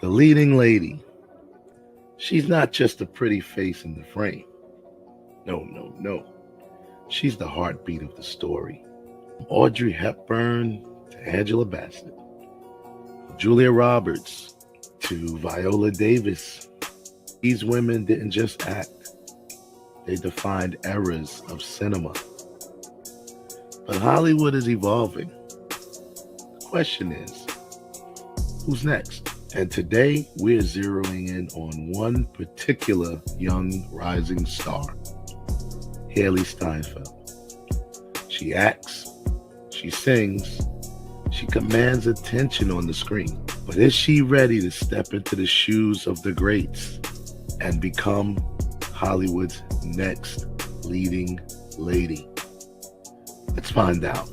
The leading lady. She's not just a pretty face in the frame. No, no, no. She's the heartbeat of the story. Audrey Hepburn to Angela Bassett, Julia Roberts to Viola Davis. These women didn't just act, they defined eras of cinema. But Hollywood is evolving. The question is, who's next? And today we're zeroing in on one particular young rising star, Hailee Steinfeld. She acts, she sings, she commands attention on the screen. But is she ready to step into the shoes of the greats and become Hollywood's next leading lady? Let's find out.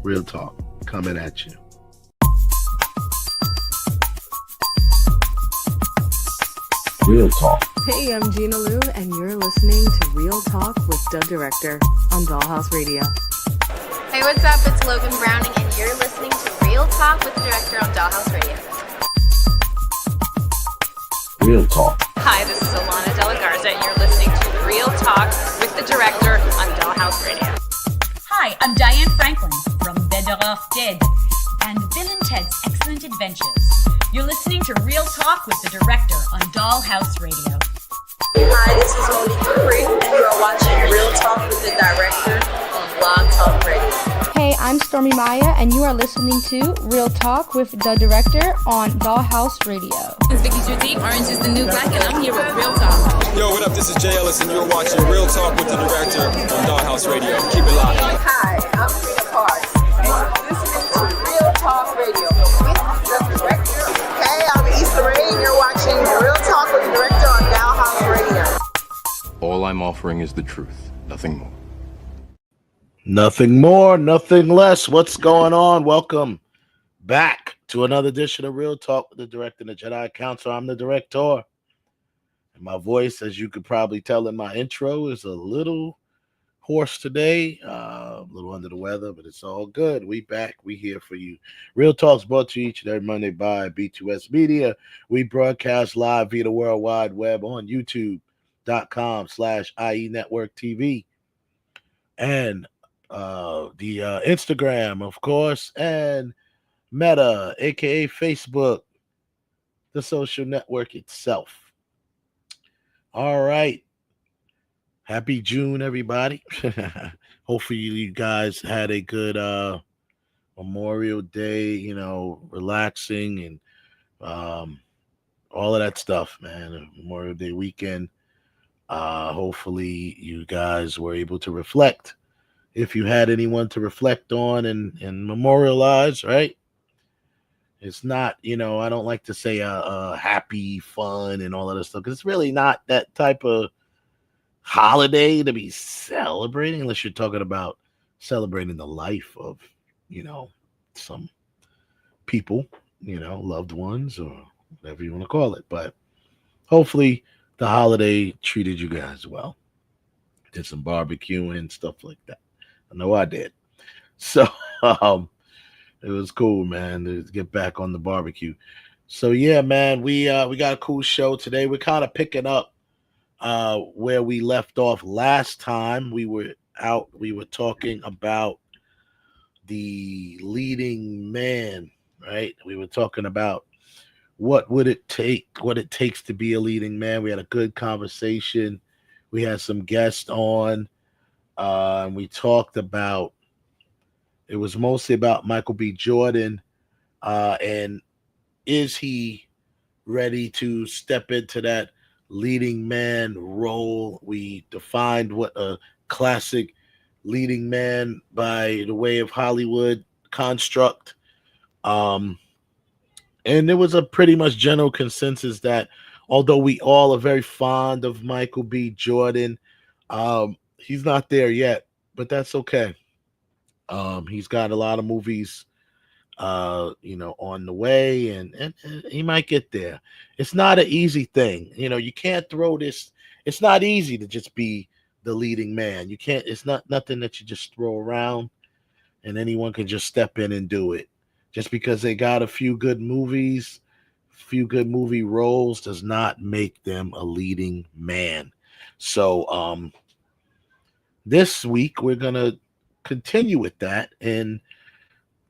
Real talk coming at you. Real talk. Hey, I'm Gina Lou, and you're listening to Real Talk with the Director on Dollhouse Radio. Hey, what's up? It's Logan Browning, and you're listening to Real Talk with the Director on Dollhouse Radio. Real talk. Hi, this is Alana De La Garza, and you're listening to Real Talk with the Director on Dollhouse Radio. Hi, I'm Diane Franklin from Better Off Dead and Bill and Ted's Excellent Adventures. You're listening to Real Talk with the Director on Dollhouse Radio. Hi, this is Monique Dupree, and you are watching Real Talk with the Director on Blog Talk Radio. Hey, I'm Stormy Maya, and you are listening to Real Talk with the Director on Dollhouse Radio. This is Vicky Judy, Orange is the New Black, and I'm here with Real Talk. Yo, what up? This is Jay Ellis, and you're watching Real Talk with the Director on Dollhouse Radio. Keep it locked. Hi, I'm Tina Parks, and you're listening to Real Talk Radio with the Director. Hey, I'm Issa Rae, and you're watching Real Talk with the Director on Dollhouse Radio. All I'm offering is the truth, nothing more. Nothing more, nothing less. What's going on? Welcome back to another edition of Real Talk with the Director and the Jedi Council. I'm the Director. And my voice, as you could probably tell in my intro, is a little hoarse today. A little under the weather, but it's all good. We back. We here for you. Real Talk's brought to you each and every Monday by B2S Media. We broadcast live via the World Wide Web on YouTube.com/IE Network TV. And the Instagram, of course, and Meta, aka Facebook, the social network itself. All right. Happy June, everybody. Hopefully you guys had a good Memorial Day, relaxing and all of that stuff, man. Memorial Day weekend. Hopefully you guys were able to reflect. If you had anyone to reflect on and memorialize, right? It's not, I don't like to say happy, fun, and all of that stuff, because it's really not that type of holiday to be celebrating, unless you're talking about celebrating the life of, some people, loved ones, or whatever you want to call it. But hopefully the holiday treated you guys well. Did some barbecuing and stuff like that. I know I did. So it was cool, man, to get back on the barbecue. So yeah, man, we got a cool show today. We're kind of picking up where we left off last time. We were talking about the leading man, right? We were talking about what it takes to be a leading man. We had a good conversation. We had some guests on. And we talked about, it was mostly about Michael B. Jordan, and is he ready to step into that leading man role? We defined what a classic leading man by the way of Hollywood construct. And there was a pretty much general consensus that although we all are very fond of Michael B. Jordan, he's not there yet, but that's okay. He's got a lot of movies, on the way, and he might get there. It's not an easy thing. You can't throw this. It's not easy to just be the leading man. You can't. It's not nothing that you just throw around, and anyone can just step in and do it. Just because they got a few good movies, few good movie roles does not make them a leading man. So this week we're gonna continue with that and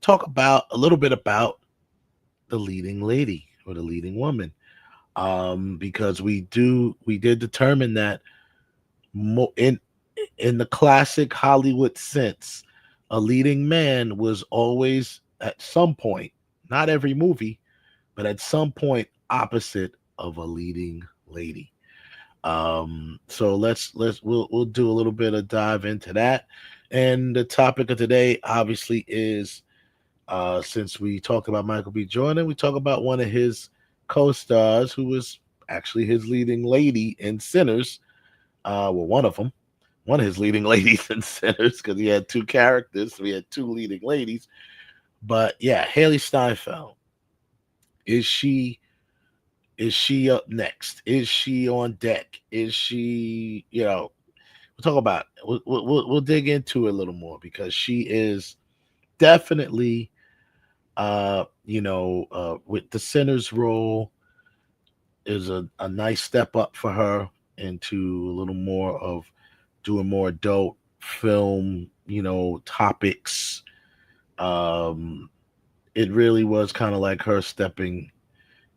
talk about a little bit about the leading lady or the leading woman. Because we did determine that in the classic Hollywood sense, a leading man was always at some point, not every movie, but at some point opposite of a leading lady. So we'll do a little bit of dive into that. And the topic of today obviously is since we talked about Michael B. Jordan, we talk about one of his co-stars who was actually his leading lady in Sinners. One of them, one of his leading ladies in Sinners, because he had two characters. So we had two leading ladies. But yeah, Hailee Steinfeld. Is she up next? Is she on deck? Is she, we'll talk about it. We'll dig into it a little more because she is definitely with the Sinners role is a nice step up for her into a little more of doing more adult film, topics. It really was kind of like her stepping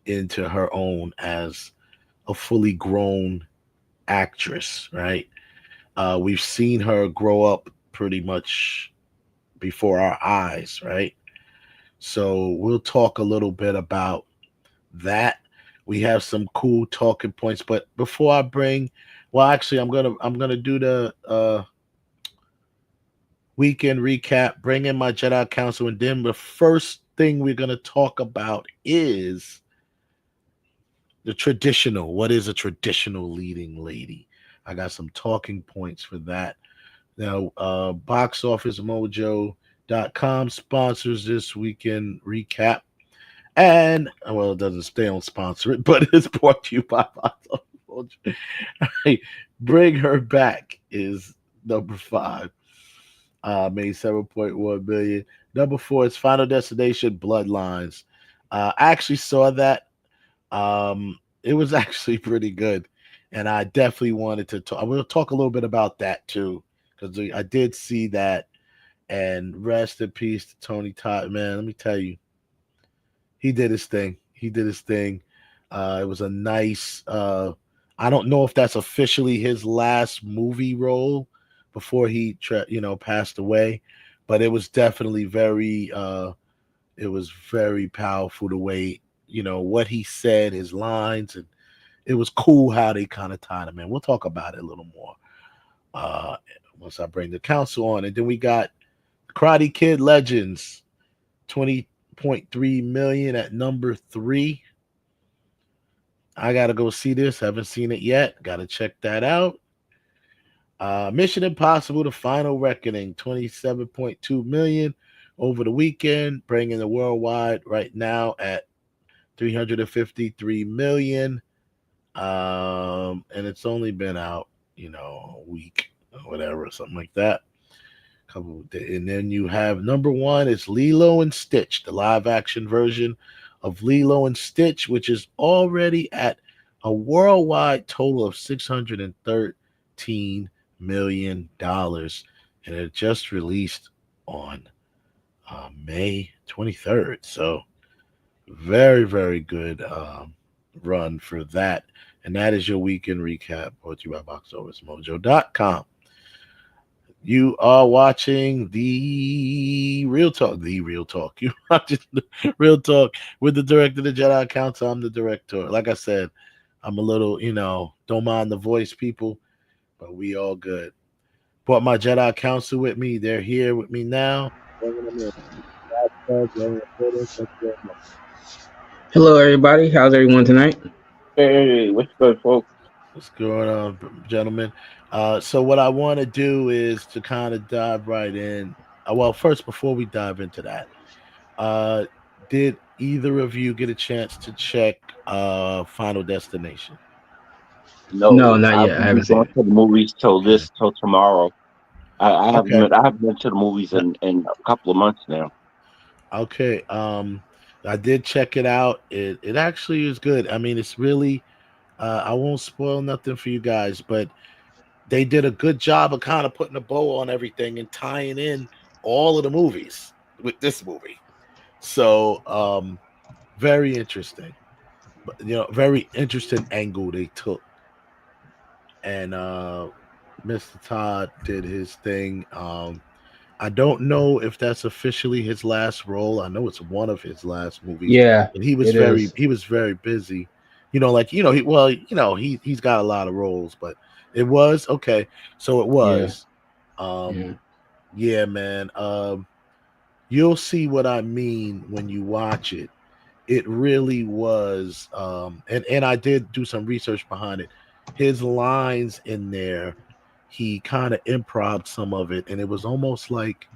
into her own as a fully grown actress, right? We've seen her grow up pretty much before our eyes, right? So we'll talk a little bit about that. We have some cool talking points, but before I actually I'm gonna do the weekend recap, bring in my Jedi Council, and then the first thing we're gonna talk about is the traditional. What is a traditional leading lady? I got some talking points for that. Now, BoxOfficeMojo.com sponsors this weekend recap. And, well, it doesn't stay on sponsor it, but it's brought to you by Box Office Mojo. Bring Her Back is number 5. Made 7.1 million. Number 4 is Final Destination Bloodlines. I actually saw that. It was actually pretty good. And I definitely wanted to talk. We'll talk a little bit about that too, because I did see that. And rest in peace to Tony Todd. Man, let me tell you, he did his thing. It was a nice. I don't know if that's officially his last movie role before he, passed away, but it was definitely very. It was very powerful the way what he said, his lines, and it was cool how they kind of tied him in. We'll talk about it a little more once I bring the council on. And then we got Karate Kid Legends, 20.3 million at number 3. I gotta go see this. Haven't seen it yet. Gotta check that out. Mission Impossible: The Final Reckoning, 27.2 million over the weekend, bringing the worldwide right now at 353 million. And it's only been out, a week or whatever, something like that. And then you have number 1 is Lilo and Stitch, the live action version of Lilo and Stitch, which is already at a worldwide total of $613 million. And it just released on May 23rd. So very, very good run for that. And that is your weekend recap brought to you by BoxOfficeMojo.com. You are watching the Real Talk. You're watching the Real Talk with the director of the Jedi Council. I'm the director. Like I said, I'm a little, don't mind the voice, people, but we all good. Brought my Jedi Council with me. They're here with me now. Hello, everybody. How's everyone tonight? Hey, what's good, folks? What's going on, gentlemen? So what I want to do is to kind of dive right in. Well, first, before we dive into that, did either of you get a chance to check Final Destination? No, not yet. I haven't seen going it. to the movies till tomorrow. I haven't Okay. been to the movies in a couple of months now. Okay. I did check it out. It actually is good. I mean, it's really. I won't spoil nothing for you guys, but they did a good job of kind of putting a bow on everything and tying in all of the movies with this movie. So, very interesting. But very interesting angle they took. And Mr. Todd did his thing. I don't know if that's officially his last role. I know it's one of his last movies, Yeah, and he was it very is. he was very busy. He's got a lot of roles, but it was okay. So it Yeah, was. yeah. Yeah, man. You'll see what I mean when you watch it. It really was, and I did do some research behind it. His lines in there, he kind of improv some of it, and it was almost like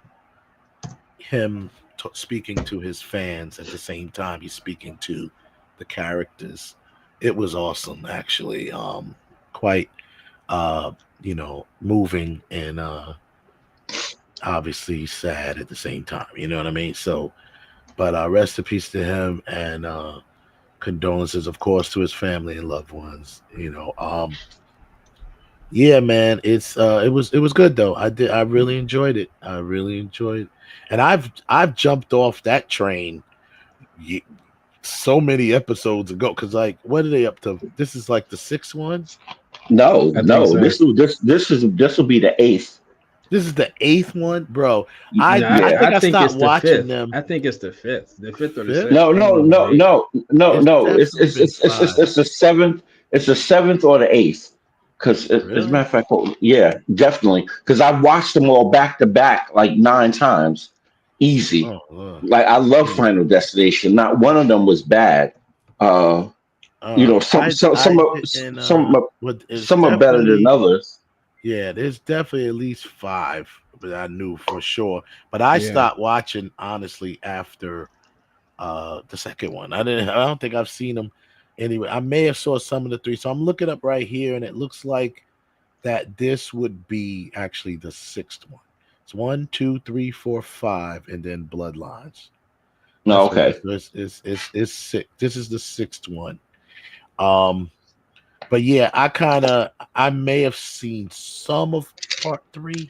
him speaking to his fans at the same time he's speaking to the characters. It was awesome, actually. Quite, moving and obviously sad at the same time. You know what I mean? So, but rest in peace to him, and condolences, of course, to his family and loved ones. Yeah, man, it was good though. I really enjoyed it. I really enjoyed, and I've jumped off that train ye- so many episodes ago because like what are they up to? This is like the sixth one. No, I think no. so. This will be the eighth. This is the eighth one, bro. I I Yeah. think I think stopped it's the watching fifth. them I think it's the fifth or the fifth. sixth. No, One of no, those no, days. no, no, It's no. It's definitely it's been it's it's five. it's, it's the seventh. It's the seventh or the eighth. Because as a matter Really? of fact, yeah, definitely. Because I've watched them all back to back like 9 times, easy. Oh, Like I love yeah. Final Destination. Not one of them was bad. Uh, some some I some are, didn't. some are, But it's some are better than definitely. others. Yeah, there's definitely at least five that I knew for sure. But I Yeah. stopped watching honestly after the second one. I don't think I've seen them anyway. I may have saw some of the three. So I'm looking up right here and it looks like that this would be actually the sixth one. It's one, two, three, four, five, and then Bloodlines. No, That's what it is. okay. So it's six. This is the sixth one. Um but yeah, I may have seen some of part three,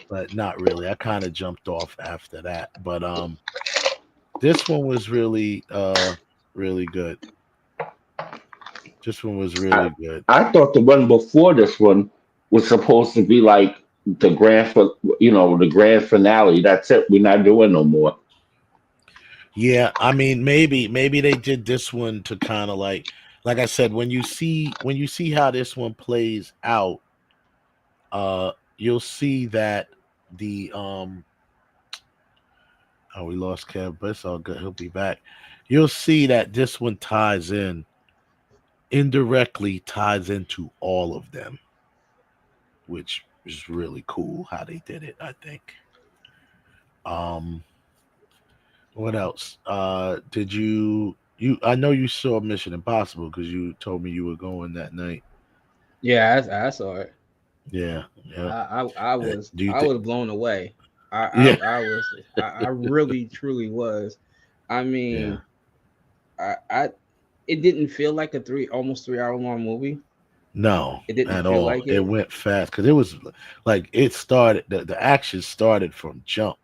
but not really. I kind of jumped off after that. But this one was really good. This one was I really good. I thought the one before this one was supposed to be like the grand finale. That's it. We're not doing no more. Yeah, I mean maybe they did this one to kind of like I said when you see how this one plays out, you'll see that the oh, we lost Kev, but it's all good. He'll be back. You'll see that this one ties in indirectly ties into all of them, which is really cool how they did it, I think. Um what else? Did you I know you saw Mission Impossible because you told me you were going that night. Yeah, I saw it. Yeah, yeah. I was Do you I think was blown away. yeah, I really truly was. I yeah. mean, I it didn't feel like a almost 3 hour long movie. No, It didn't at feel all. like It it. went fast because it was like it started the action started from jump.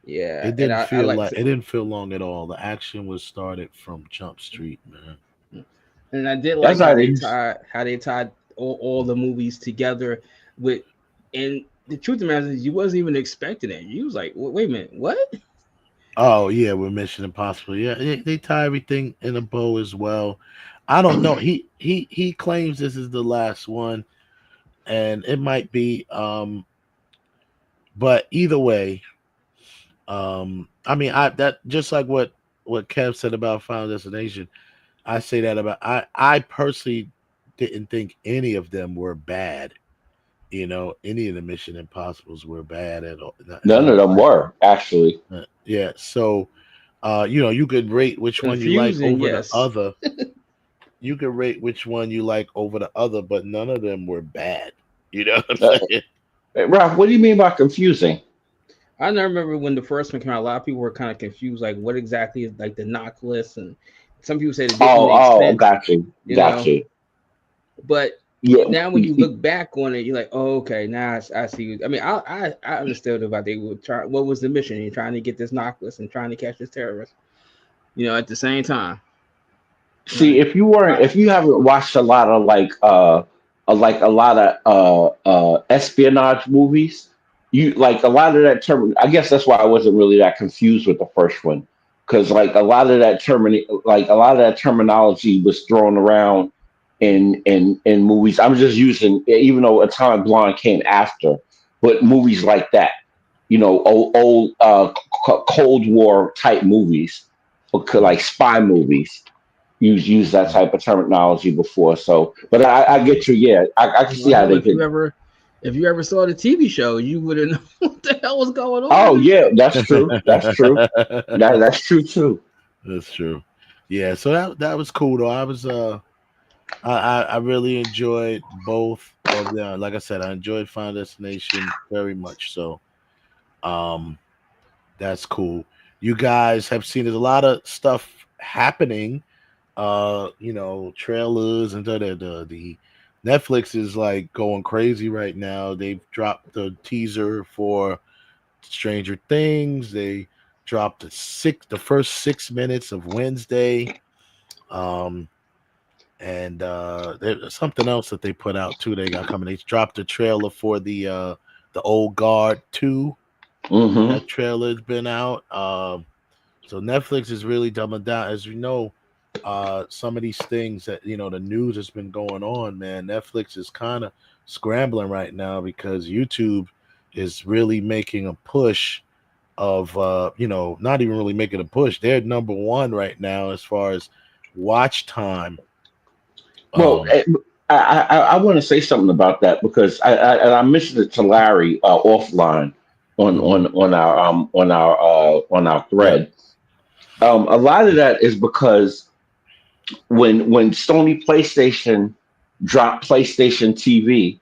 Yeah, It and didn't I feel like like to, it didn't feel long at all. The action was started from Jump Street, man. and I did That's like how they used. how they tied all the movies together with, and the truth of the matter is you wasn't even expecting it. You was like, wait a minute, what? Oh yeah, with Mission Impossible. Yeah, they tie everything in a bow as well. I don't know. He claims this is the last one, and it might be. But either way, I mean, I that just like what Kev said about Final Destination. I say that about I personally didn't think any of them were bad. Any of the Mission Impossibles were bad at all. None of them were actually. Yeah, so you could rate which one you like Confusing, over the yes. other. You could rate which one you like over the other, but none of them were bad. You know what I'm Uh, saying? Ralph, what do you mean by confusing? I remember when the first one came out, a lot of people were kind of confused, like what exactly is like the knock list, and some people said it didn't make sense, got you, you got know. you. But Yeah, now when you look back on it, you're like, oh, okay, now I see. I mean, I understood about they were trying. What was the mission? You're trying to get this knock list and trying to catch this terrorist. At the same time, see, right? if you haven't watched a lot of like a lot of espionage movies, you like a lot of that term. I guess that's why I wasn't really that confused with the first one, because like a lot of that terminology was thrown around in movies. I'm just using, even though Atomic Blonde came after, but movies like that, old Cold War type movies, like spy movies use that type of terminology before. So, but I get you. Yeah, I can see Well, how hell, they could. if you ever saw the TV show, you wouldn't know what the hell was going on, Oh man. yeah, that's true. That's true. That's true too. That's true. Yeah, so that was cool though. I really enjoyed both of them. Like I said, I enjoyed Final Destination very much. So um that's cool. You guys have seen there's a lot of stuff happening. Trailers and the Netflix is like going crazy right now. They've dropped the teaser for Stranger Things. They dropped the first 6 minutes of Wednesday. Um, and there's something else that they put out too. They got coming. They dropped a trailer for the Old Guard 2. Hmm. That trailer's been out. So Netflix is really dumbing down. As you know, some of these things that the news has been going on, man. Netflix is kind of scrambling right now because YouTube is really making a push of not even really making a push. They're number one right now as far as watch time. Well, Um, I want to say something about that because I mentioned it to Larry offline mhm. on our Yep. thread. A lot of that is because when Sony PlayStation dropped PlayStation TV,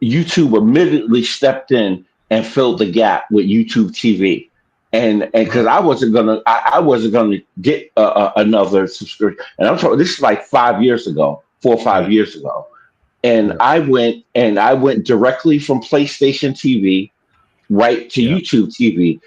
YouTube immediately stepped in and filled the gap with YouTube TV. And because I wasn't gonna get another subscription, and I'm talking, this is like 5 years ago, 4 or 5 Right. years ago, and Yep. I went directly from PlayStation TV right to Yep. YouTube TV.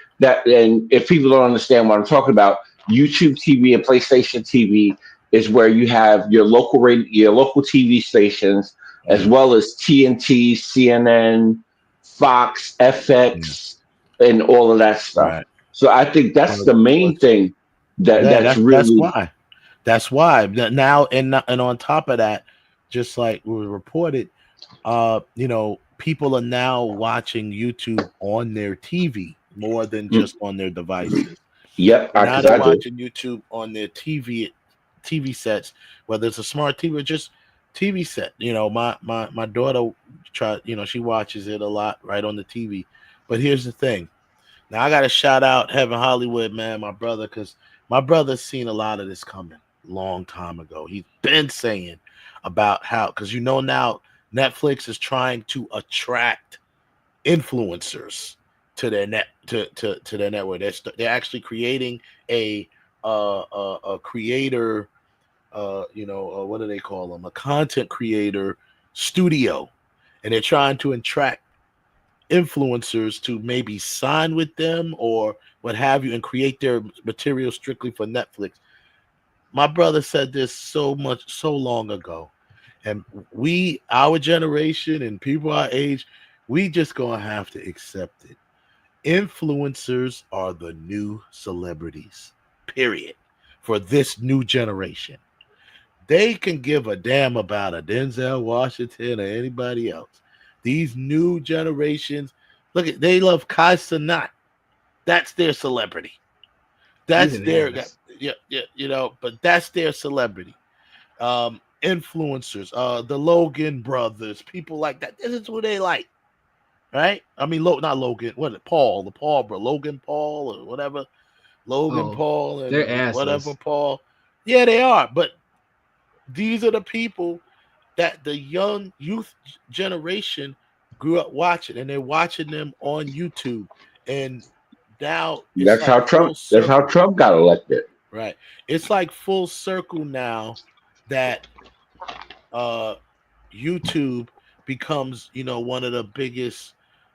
And if people don't understand what I'm talking about, YouTube TV and PlayStation TV is where you have your local radio, your local TV stations, as Yep. well as TNT, CNN, Fox, Yeah. FX, and all of that stuff. Right. So I think that's Well, the main thing yeah, that's that's really. why. That's why. Now and on top of that, just like we reported, people are now watching YouTube on their TV more than Mm, just on their devices. yep, So now because they're I do. watching YouTube on their TV sets, whether it's a smart TV or just TV set. My daughter she watches it a lot right on the TV. But here's the thing. Now I gotta shout out Heaven Hollywood, man, my brother, because my brother's seen a lot of this coming long time ago. He's been saying about how, because now Netflix is trying to attract influencers to their to their network. They're actually creating a creator, what do they call them? A content creator studio, and they're trying to attract influencers to maybe sign with them or what have you and create their material strictly for Netflix. My brother said this so long ago. And our generation and people our age, we just gonna have to accept it. Influencers are the new celebrities, period, for this new generation. They can give a damn about a Denzel Washington or anybody else. These new generations, they love Kai Cenat. That's their celebrity. He's That's an their ass. yeah, but that's their celebrity. Influencers, the Logan brothers, people like that. This is who they like, right? I mean, not Logan. What is it? Paul, the Paul bro, Logan Paul or whatever, Logan Oh, Paul they're and whatever assless. Paul. Yeah, they are. But these are the people that the young youth generation grew up watching, and they're watching them on YouTube. And now it's That's like how full circle. Trump got elected. Right. It's like full circle now that uh YouTube becomes, one of the biggest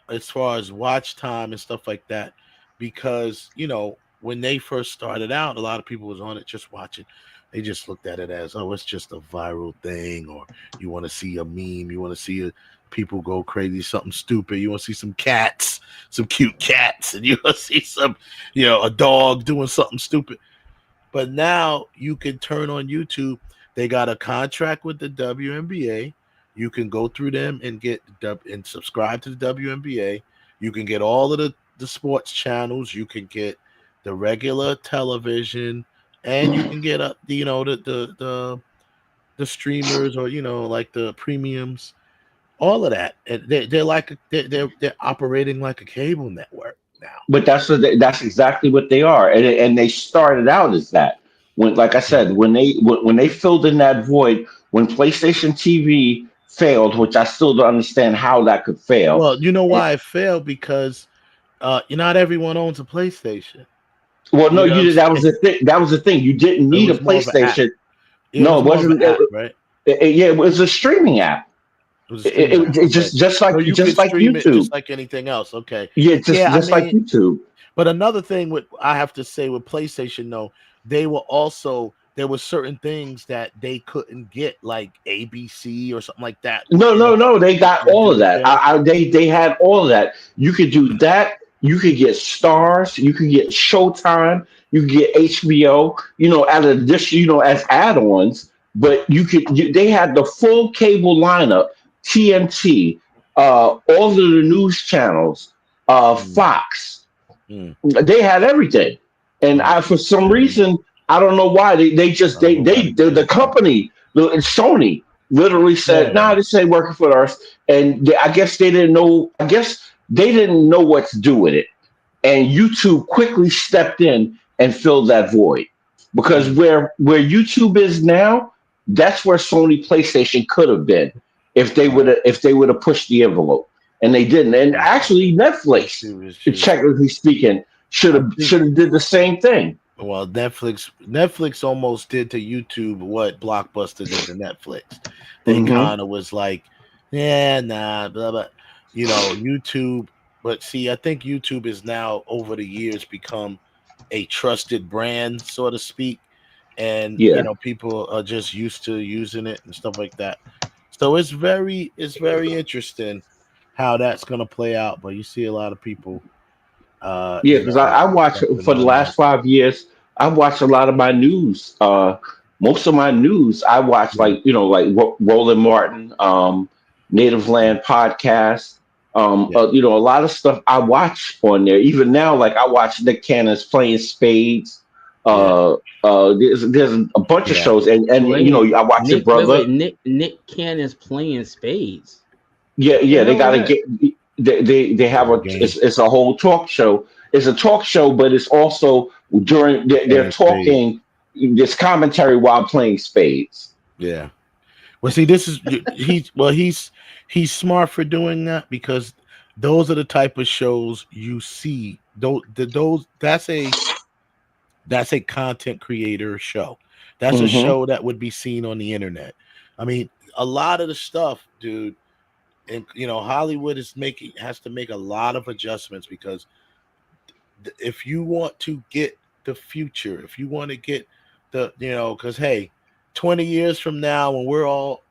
as far as watch time and stuff like that. Because, when they first started out, a lot of people was on it just watching. They just looked at it as, oh, it's just a viral thing, or you want to see a meme, you want to see people go crazy, something stupid, you want to see some cats, some cute cats, and you want to see some, a dog doing something stupid. But now you can turn on YouTube. They got a contract with the WNBA. You can go through them and and subscribe to the WNBA. You can get all of the sports channels. You can get the regular television, and you can get the streamers, or like the premiums, all of that. And they're like they're operating like a cable network now. But that's exactly what they are, and they started out as that. When, like I said, when they filled in that void, when PlayStation TV failed, which I still don't understand how that could fail. Well, you know why it failed? Because not everyone owns a PlayStation. Well, no, You know what I'm you that was saying? the thing. That was the thing. You didn't It need a was more of an app. PlayStation. It No, was it more of an wasn't. app, right? Yeah, it was a streaming app. It was a streaming app. It Okay. So you could just like stream it YouTube. just like anything else. Okay. Yeah, Yeah, I just like mean, YouTube. but another thing with I have to say with PlayStation, though, there were certain things that they couldn't get, like ABC or something like that. No. They got You all of that. understand? They had all of that. You could do that. You could get Stars. You could get Showtime. You could get HBO. Out of this, as add-ons. But they had the full cable lineup. TNT, all of the news channels, Mm, Fox. mm, They had everything, and mm. for some Yeah, reason, I don't know why they I just don't know why they the did that. company, Sony, literally said, Yeah. "Nah, this ain't working for us." And I guess they didn't know. I guess they didn't know what to do with it, and YouTube quickly stepped in and filled that void. Because Mm, where YouTube is now, that's where Sony PlayStation could have been right. if they would have pushed the envelope, and they didn't. And Mm. actually, Netflix, YouTube is just. technically speaking, I think. should have did the same thing. Well, Netflix almost did to YouTube what Blockbuster did to Netflix. They Hmm. kind of was like, yeah, nah, blah blah. YouTube. But see, I think YouTube is now over the years become a trusted brand, so to speak, and Yeah, people are just used to using it and stuff like that. So it's very interesting how that's gonna play out. But you see a lot of people, yeah. Because I watch jumping for the on that. last 5 years. I watch a lot of my news. Most of my news I watch, Yeah, like Roland Martin, Native yeah, Land podcast. yeah, A lot of stuff I watch on there. Even now, like I watch Nick Cannon's playing spades. yeah, There's a bunch of yeah. shows, and Wait, I watch your Nick. Wait, brother. wait. Nick Cannon's playing spades. Yeah, The yeah, they hell is got to that? get they have The game it's a whole talk show. It's a talk show, but it's also during they're playing spades. talking this commentary while playing spades. Yeah. Well, see, this is he's smart for doing that because those are the type of shows you see. Those that's a content creator show. That's a Hmm. show that would be seen on the internet. I mean, a lot of the stuff, dude, and Hollywood has to make a lot of adjustments because if you want to get the future, if you want to get because hey, 20 years from now when we're all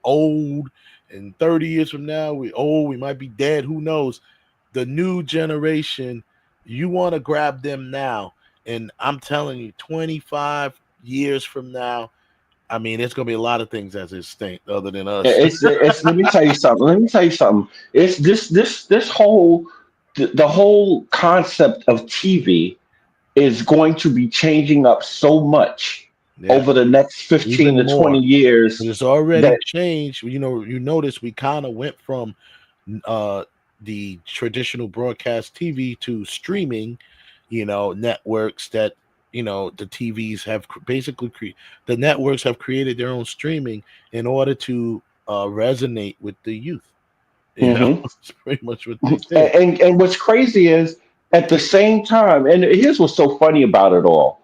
old, and 30 years from now we might be dead, who knows? The new generation, you want to grab them now, and I'm telling you, 25 years from now, I mean, it's gonna be a lot of things as extinct other than us. It's Let me tell you something. Let me tell you something. It's this whole the whole concept of TV is going to be changing up so much Yeah, over the next 15 even to 20 more. But years it's already that changed. You notice we kind of went from uh the traditional broadcast TV to streaming, networks that the TVs have basically the networks have created their own streaming in order to resonate with the youth. You know, Hmm. it's pretty much what they And, did. and what's crazy is at the same time, and here's what's so funny about it all.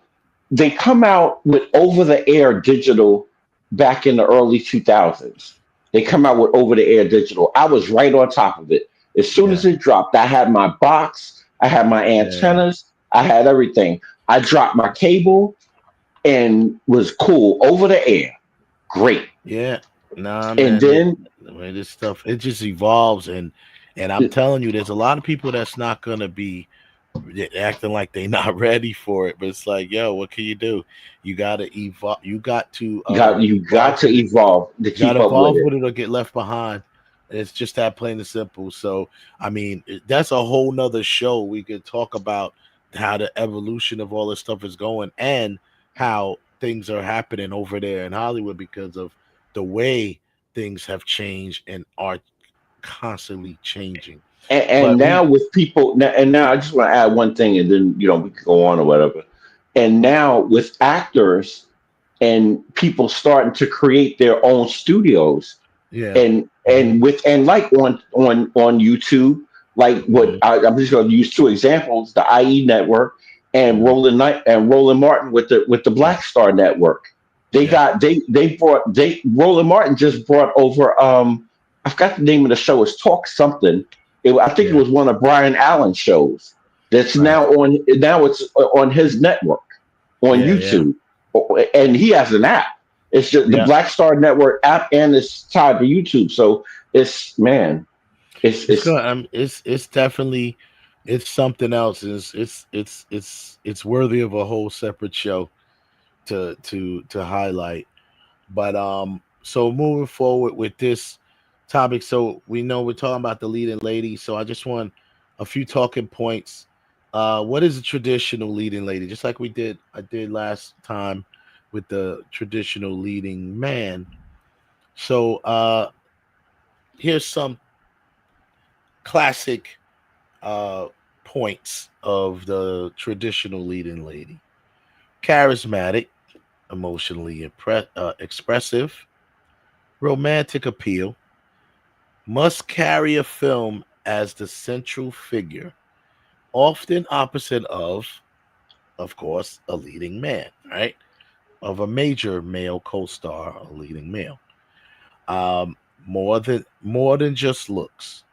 They come out with over the air digital back in the early 2000s. They come out with over the air digital. I was right on top of it. As soon Yeah, as it dropped, I had my box, I had my yeah, antennas, I had everything. I dropped my cable and was cool over the air. Great. yeah. Nah, And man, then the way this stuff it just evolves, and I'm telling you, there's a lot of people that's not gonna be acting like they not ready for it. But it's like, yo, what can you do? You gotta evolve. You got to you evolve got to with it. evolve to You got keep to up with evolve it. with it or get left behind. It's just that plain and simple. So, I mean, that's a whole nother show. We could talk about how the evolution of all this stuff is going and how things are happening over there in Hollywood because of the way things have changed and are constantly changing. And But now we, with people and now I just want to add one thing and then we can go on or whatever. And now with actors and people starting to create their own studios yeah, hmm and with and like on YouTube, like what hmm I'm just going to use two examples: the IE Network and hmm Roland Knight and Roland Martin with the yeah, Black Star Network. They yeah, got they brought they Roland Martin just brought over I forgot the name of the show. It's Talk Something. I think it yeah, was one of Brian Allen's shows. That's right, now it's on his network on yeah, yeah, YouTube, and he has an app. It's just the yeah. Black Star Network app, and it's tied to YouTube. So it's man, It's it's good. It's definitely it's something else. It's worthy of a whole separate show to highlight. But so moving forward with this topic, so we know we're talking about the leading lady. So I just want a few talking points. What is a traditional leading lady? Just like I did last time with the traditional leading man. So here's some classic uh, points of the traditional leading lady: charismatic, emotionally expressive, romantic appeal, must carry a film as the central figure, often opposite of course, a leading man, right? Of a major male co-star, a leading male. Um, more than just looks.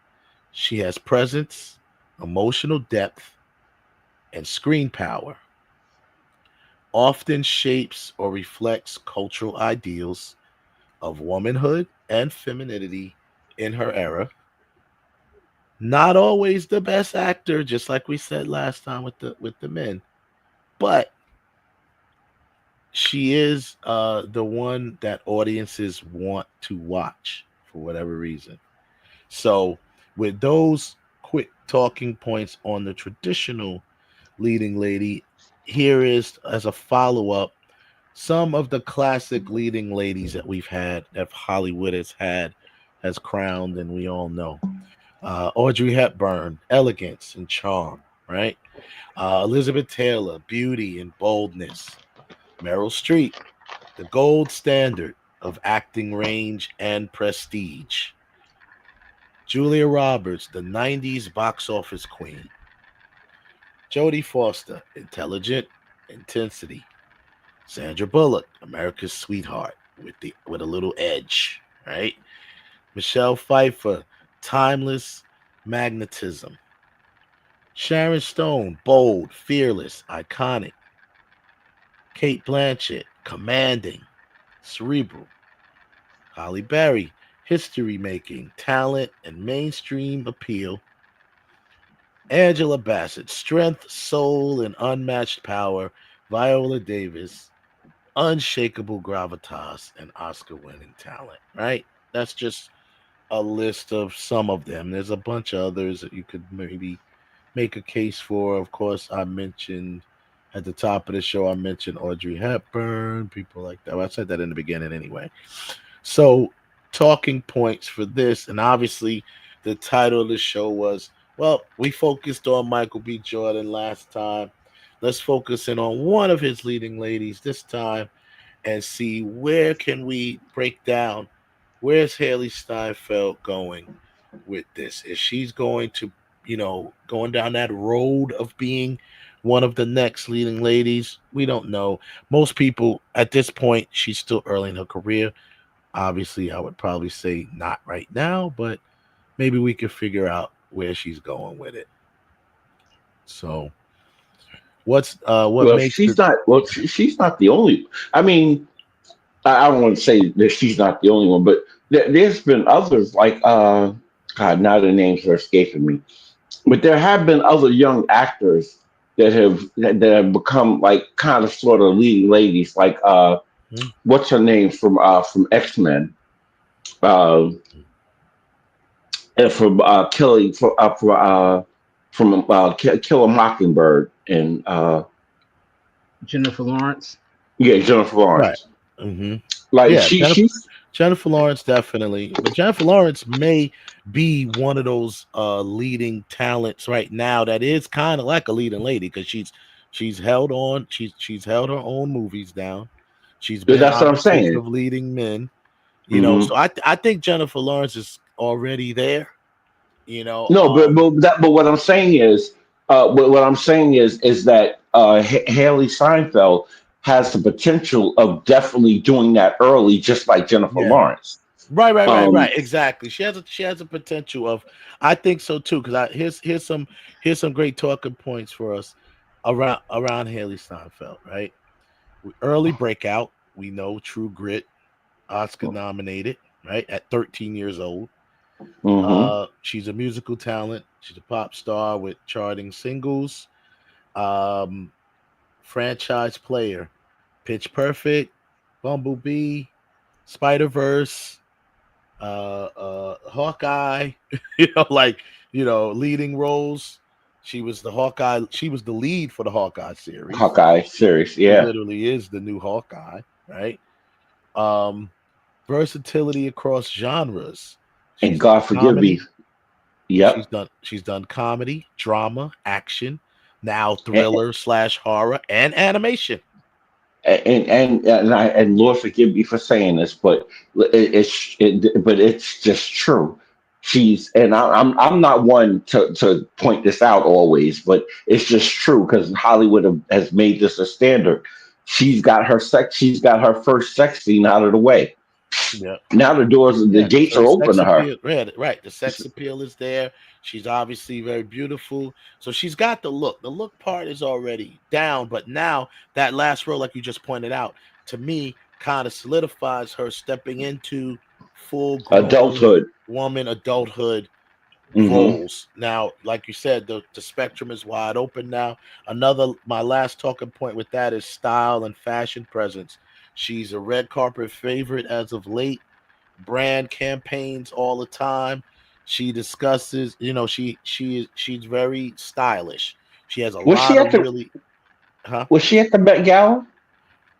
She has presence, emotional depth, and screen power, often shapes or reflects cultural ideals of womanhood and femininity in her era. Not always the best actor, just like we said last time with the men, but she is the one that audiences want to watch for whatever reason. So, with those quick talking points on the traditional leading lady, here is as a follow up some of the classic leading ladies that we've had, that Hollywood has crowned, and we all know. Audrey Hepburn, elegance and charm, right? Elizabeth Taylor, beauty and boldness. Meryl Streep, the gold standard of acting range and prestige. Julia Roberts, the 90s box office queen. Jodie Foster, intelligent, intensity. Sandra Bullock, America's sweetheart with a little edge, right? Michelle Pfeiffer, timeless magnetism. Sharon Stone, bold, fearless, iconic. Kate Blanchett, commanding, cerebral. Holly Berry, history making, talent, and mainstream appeal. Angela Bassett, strength, soul, and unmatched power. Viola Davis, unshakable gravitas and Oscar winning talent, right? That's just a list of some of them. There's a bunch of others that you could maybe make a case for. Of course, I mentioned at the top of the show, I mentioned Audrey Hepburn, people like that. Well, I said that in the beginning anyway. So, talking points for this, and obviously, the title of the show was, well, we focused on Michael B. Jordan last time. Let's focus in on one of his leading ladies this time and see where can we break down where's Hailee Steinfeld going with this. Is she's going to, going down that road of being one of the next leading ladies? We don't know. Most people at this point, she's still early in her career. Obviously, I would probably say not right now, but maybe we could figure out where she's going with it. So, what Well, makes she's the not. Well, she's not the only. I mean, I don't want to say that she's not the only one, but there's been others like God. Now the names are escaping me, but there have been other young actors that have become like kind of sort of leading ladies. Like hmm? what's her name from X Men, uh, and from killing from Kill a Mockingbird, and Jennifer Lawrence. yeah, Jennifer Right? Lawrence. Hmm. Like Yeah, she she's Jennifer Lawrence definitely, but Jennifer Lawrence may be one of those leading talents right now that is kind of like a leading lady because she's held on, she's held her own movies down. She's been that's what I'm opposites saying. of leading men, Hmm. so I think Jennifer Lawrence is already there. You know, No, but what I'm saying is, what I'm saying is that Haley Seinfeld has the potential of definitely doing that early, just like Jennifer yeah. Lawrence. Right. Um, Exactly. She has a potential of. I think so too. Because here's some great talking points for us around Haley Steinfeld. Right, early breakout. We know True Grit, Oscar nominated. Right at 13 years old. mhm. She's a musical talent. She's a pop star with charting singles. Um, franchise player. Pitch Perfect, Bumblebee, Spider Verse, Hawkeye, like leading roles. She was the Hawkeye. She was the lead for the Hawkeye series. Hawkeye series, She yeah, literally is the new Hawkeye, right? Um, versatility across genres. and She's done God forgive me, comedy. She's yep. done she's done comedy, drama, action, now thriller slash horror and animation. And Lord forgive me for saying this, but but it's just true. I'm not one to point this out always, but it's just true because Hollywood has made this a standard. She's got her first sex scene out of the way. Yeah. Now the Yeah, gates so are the open sex to her. appeal, right? The sex appeal is there. She's obviously very beautiful, so she's got the look. The look part is already down, but now that last role, like you just pointed out, to me, kind of solidifies her stepping into full-grown Adulthood. woman adulthood Hmm. roles. Now, like you said, the spectrum is wide open now. My last talking point with that is style and fashion presence. She's a red carpet favorite as of late, brand campaigns all the time. She discusses, she's very stylish. She has a Was she lot at of the really, huh? Was she at the Met Gala?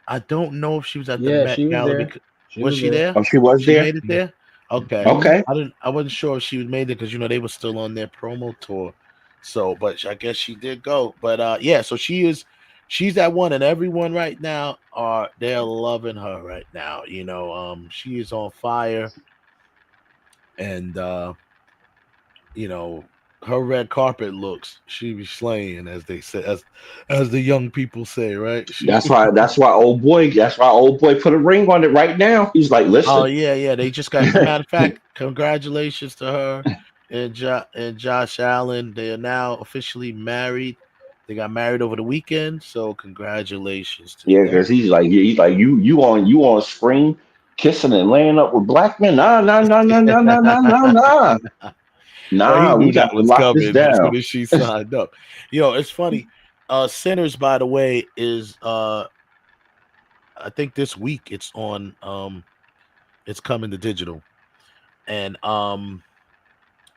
I don't know if she was at the Yeah, Met she was Gala there. because She was was she there. there? Oh, she was She there. made it there. Okay, Hmm. Okay. I wasn't sure if she was made it because they were still on their promo tour. So, but I guess she did go. But yeah, so she's that one, and everyone right now they're loving her right now. She is on fire, and you know, her red carpet looks, she be slaying, as they say, as the young people say, right? She That's why old boy put a ring on it right now. He's like, Oh listen. yeah. They just got, matter of fact, congratulations to her and Josh Allen. They are now officially married. They got married over the weekend, so congratulations to Yeah, them. because he's like you on screen kissing and laying up with black men. Nah, nah, nah, nah, nah, nah, nah, nah, nah. Well, he Nah, we knew that got to was lock this coming as soon down. as she signed up. It's funny. Sinners, by the way, is I think this week it's coming to digital. And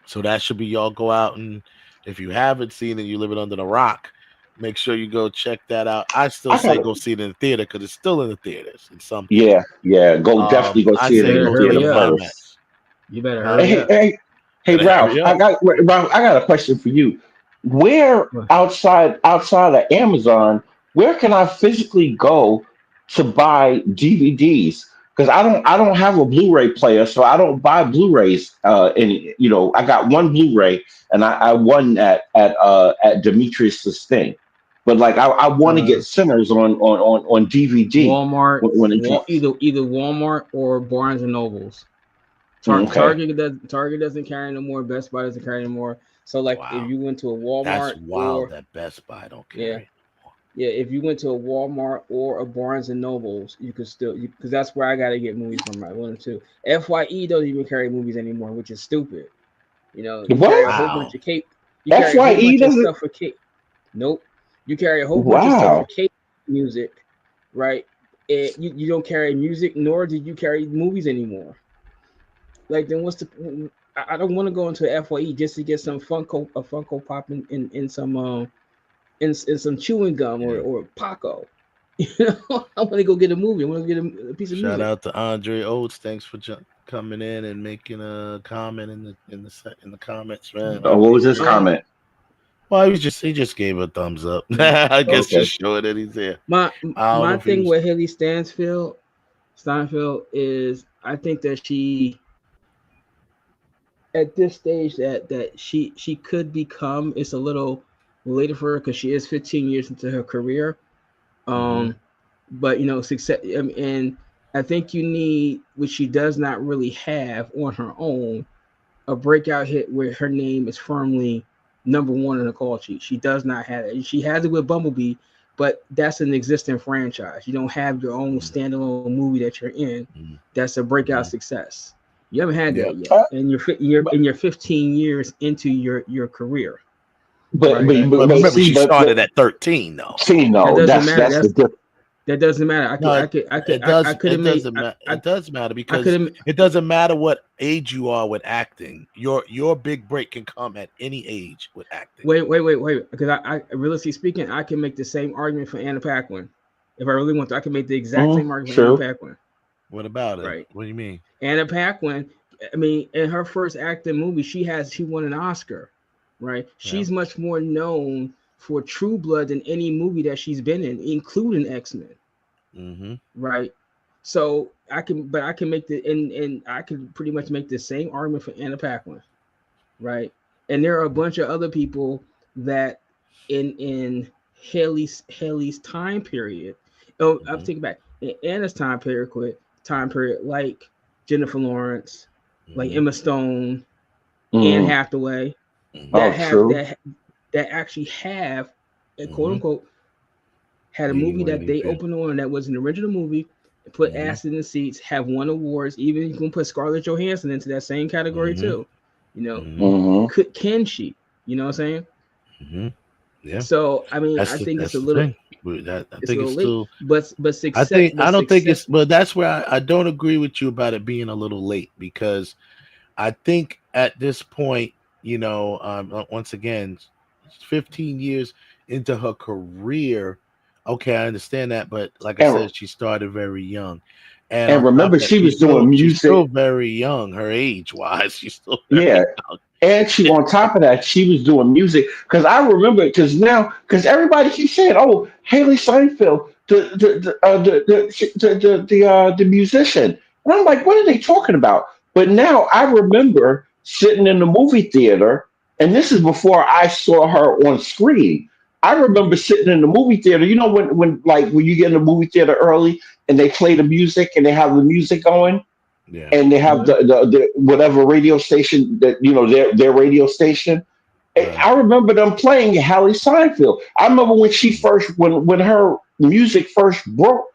so that should be, y'all go out, and if you haven't seen it, you living under the rock, make sure you go check that out. I still I say got go see it in the theater because it's still in the theaters in some Yeah, theaters. yeah. Go definitely go I see You it say in the better go see theater it hurry in up. first. IMAX. You better Huh? hurry Hey, up. hey, hey, Better Ralph. hurry up. Ralph, I got a question for you. Where outside of Amazon, where can I physically go to buy DVDs? because I don't have a Blu-ray player, so I don't buy Blu-rays. And I got one Blu-ray, and I won at Demetrius's thing. But like I want to get Sinners on DVD Walmart, when it drops. either Walmart or Barnes and Nobles. Okay. Target doesn't carry no more. Best Buy doesn't carry no more. So like if you went to a That's Walmart wild that Best Buy don't carry. Yeah, if you went to a Walmart or a Barnes and Nobles, you could still because that's where I gotta get movies from. I wanted to. FYE doesn't even carry movies anymore, which is stupid. You carry a whole bunch of cape. You carry a whole FYE bunch of doesn't. stuff for cape. Nope. You carry a whole bunch of stuff for cape music, right? And you don't carry music, nor do you carry movies anymore. Like then what's the? I don't want to go into FYE just to get some Funko Pop in some in some chewing gum or Paco. I want to go get a movie. I want to get a piece of music. Shout out to Andre Oates. Thanks for coming in and making a comment in the comments, man. What was his comment? Well, he just gave a thumbs up. I guess just showing that he's there. My thing with Hailee Steinfeld is I think that she at this stage that she could become. It's a little later for her because she is 15 years into her career. But success, and I think you need, which she does not really have on her own, a breakout hit where her name is firmly number one in the call sheet. She does not have it. She has it with Bumblebee, but that's an existing franchise. You don't have your own standalone movie that you're in that's a breakout success. You haven't had that yet, and you're 15 years into your career. But remember, she started at 13, though. That doesn't matter. It does matter because it doesn't matter what age you are with acting. Your big break can come at any age with acting. Wait. Because I realistically speaking, I can make the same argument for Anna Paquin. If I really want to, I can make the exact same argument for Anna Paquin. What about it? Right. What do you mean? Anna Paquin, I mean, in her first acting movie, she won an Oscar, right? Yeah. She's much more known for True Blood than any movie that she's been in, including X-Men. Right. So I can make and I can pretty much make the same argument for Anna Paquin, right? And there are a bunch of other people that in Hailee's time period. Oh, I'm thinking back in Anna's time period, like Jennifer Lawrence, like Emma Stone, Anne Hathaway, that actually have a quote unquote had a movie that they opened on that was an original movie, put ass in the seats, have won awards. Even you can put Scarlett Johansson into that same category too. Can she? You know what I'm saying? Yeah. So I mean, I think it's a little. I think it's still. But success. I don't think it's. But that's where I don't agree with you about it being a little late, because I think at this point, once again, 15 years into her career. Okay, I understand that, but like I said, she started very young, and remember, she was doing music. She's still very young, her age-wise. She's still very young. And she, on top of that, she was doing music. Because I remember, because everybody keeps saying, "Oh, Hailee Steinfeld, the musician," and I'm like, "What are they talking about?" But now I remember sitting in the movie theater, and this is before I saw her on screen. I remember sitting in the movie theater. You know when you get in the movie theater early and they play the music and they have the music going, and they have the whatever radio station that their radio station. I remember them playing Hailee Steinfeld. I remember when she first when her music first broke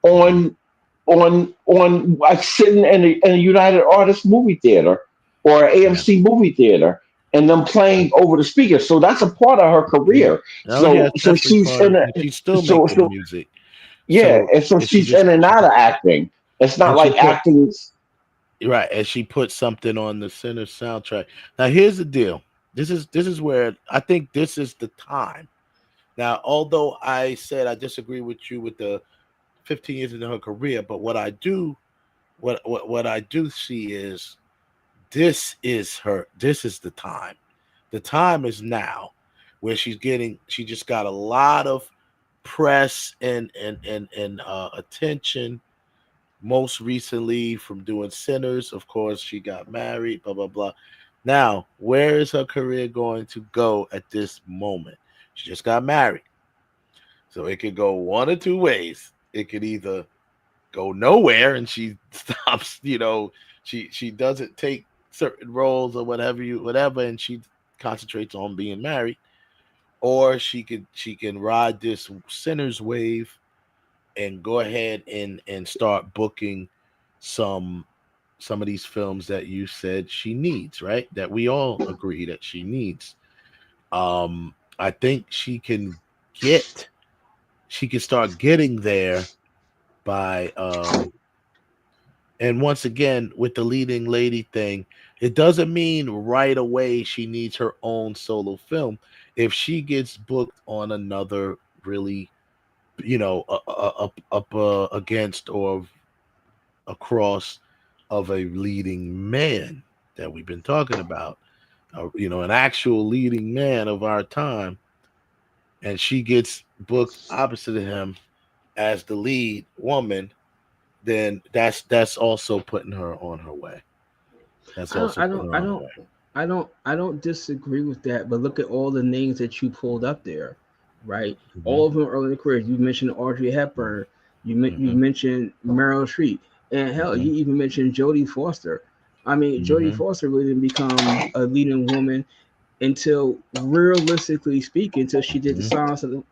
on like sitting in a United Artists movie theater or an AMC movie theater. And them playing over the speaker, so that's a part of her career. So she's still making music. Yeah, and so she's in and out of acting. It's not like acting. Right, and she put something on the Center soundtrack. Now, here's the deal. This is where I think this is the time. Now, although I said I disagree with you with the 15 years into her career, but what I do see is. This is the time. The time is now where she just got a lot of press and attention most recently from doing Sinners. Of course, she got married, blah, blah, blah. Now, where is her career going to go at this moment? She just got married. So it could go one or two ways. It could either go nowhere and she stops, she doesn't take certain roles or whatever, and she concentrates on being married, or she can ride this Sinners wave and go ahead and start booking some of these films that you said she needs, right? That we all agree that she needs. I think she can start getting there by and once again with the leading lady thing, it doesn't mean right away she needs her own solo film. If she gets booked on another really, up against or across of a leading man that we've been talking about, an actual leading man of our time, and she gets booked opposite of him as the lead woman, then that's also putting her on her way. That's I don't, also I putting don't, her I on her don't, way. I don't disagree with that. But look at all the names that you pulled up there, right? Mm-hmm. All of them early in the career. You mentioned Audrey Hepburn. You Mm-hmm. mentioned Meryl Streep, and hell, Mm-hmm. you even mentioned Jodie Foster. I mean, Jodie Mm-hmm. Foster really didn't become a leading woman until, realistically speaking, until she did the Mm-hmm. Silence of the.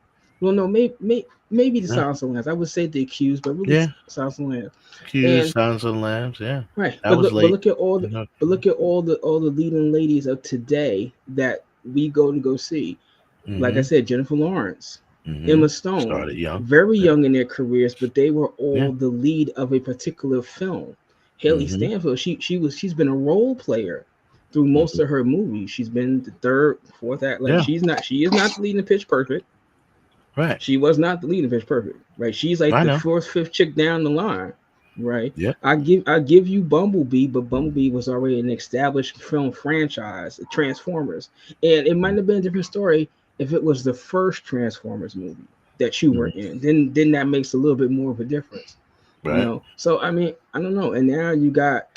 Well, no, maybe the Yeah. Silence of the Lambs. I would say the Accused, but really Yeah. Silence of the Lambs. Hughes, And Sons of Lambs. Yeah. right, That was but late. look at all the Mhm. but look at all the leading ladies of today that we go see. Like I Mm-hmm. said, Jennifer Lawrence, Mm-hmm. Emma Stone, Started young. very young in their careers, but they were Yeah. all the lead of a particular film. Hailee Mm-hmm. Steinfeld, she's been a role player through most Mm-hmm. of her movies. She's been the third, fourth act. Like Yeah. she is not the lead in Pitch Perfect. Right. She was not the lead in Pitch Perfect, right? She's like I the know. fourth, fifth chick down the line, right? Yeah. I give you Bumblebee, but Bumblebee was already an established film franchise, Transformers, and it might have been a different story if it was the first Transformers movie that you were Mm-hmm. in. Then that makes a little bit more of a difference, Right. So I mean, I don't know. And now you got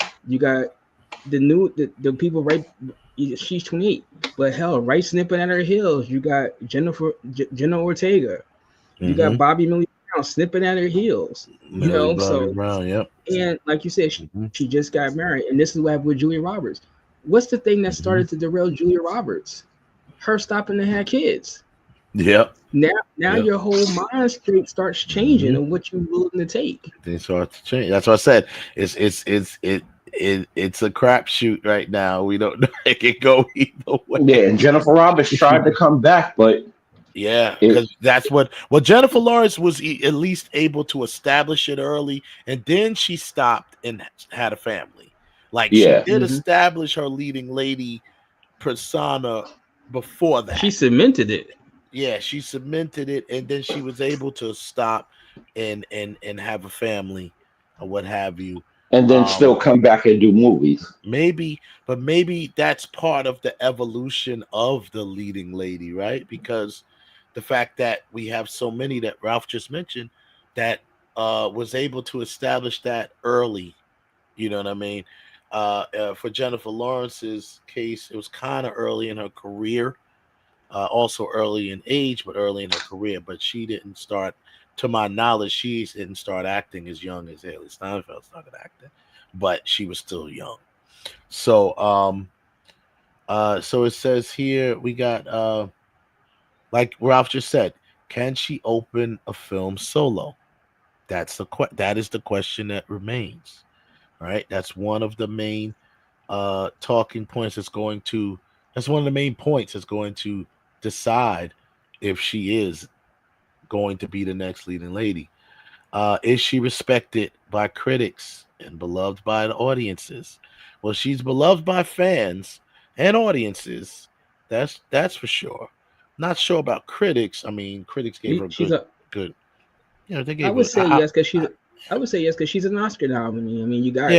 the people right. She's 28, but hell, right snipping at her heels, you got Jenna Ortega, you got Mm-hmm. Bobby Millie Brown snipping at her heels, Millie Bobby So, Brown. Yep. and like you said, Mm-hmm. she just got married, and this is what happened with Julia Roberts. What's the thing that Mm-hmm. started to derail Julia Roberts? Her stopping to have kids. Yep. Now Yep. your whole mind state starts changing Mm-hmm. and what you're willing to take. Things start to change. That's what I said. It's a crapshoot right now. We don't know. It could go either way. Yeah, and Jennifer Roberts tried to come back, but Yeah, because that's what. Well, Jennifer Lawrence was at least able to establish it early, and then she stopped and had a family. Like she yeah, did establish her leading lady persona before that. She cemented it. Yeah, she cemented it, and then she was able to stop and have a family or what have you. and then still come back and do movies. Maybe that's part of the evolution of the leading lady, right? Because the fact that we have so many that Ralph just mentioned that was able to establish that early. You know what I mean? For Jennifer Lawrence's case, it was kind of early in her career. Also early in age, but early in her career. But she didn't start, to my knowledge, she didn't start acting as young as Hailee Steinfeld started acting, but she was still young. So, so it says here we got, like Ralph just said, can she open a film solo? That is the question that remains. All right, that's one of the main talking points. That's one of the main points that's going to decide if she is going to be the next leading lady. Is she respected by critics and beloved by the audiences? Well, she's beloved by fans and audiences. That's for sure. Not sure about critics. I mean, critics gave her good. You know, they gave I would her. say yes because I would say yes because she's an Oscar nominee. I mean, you got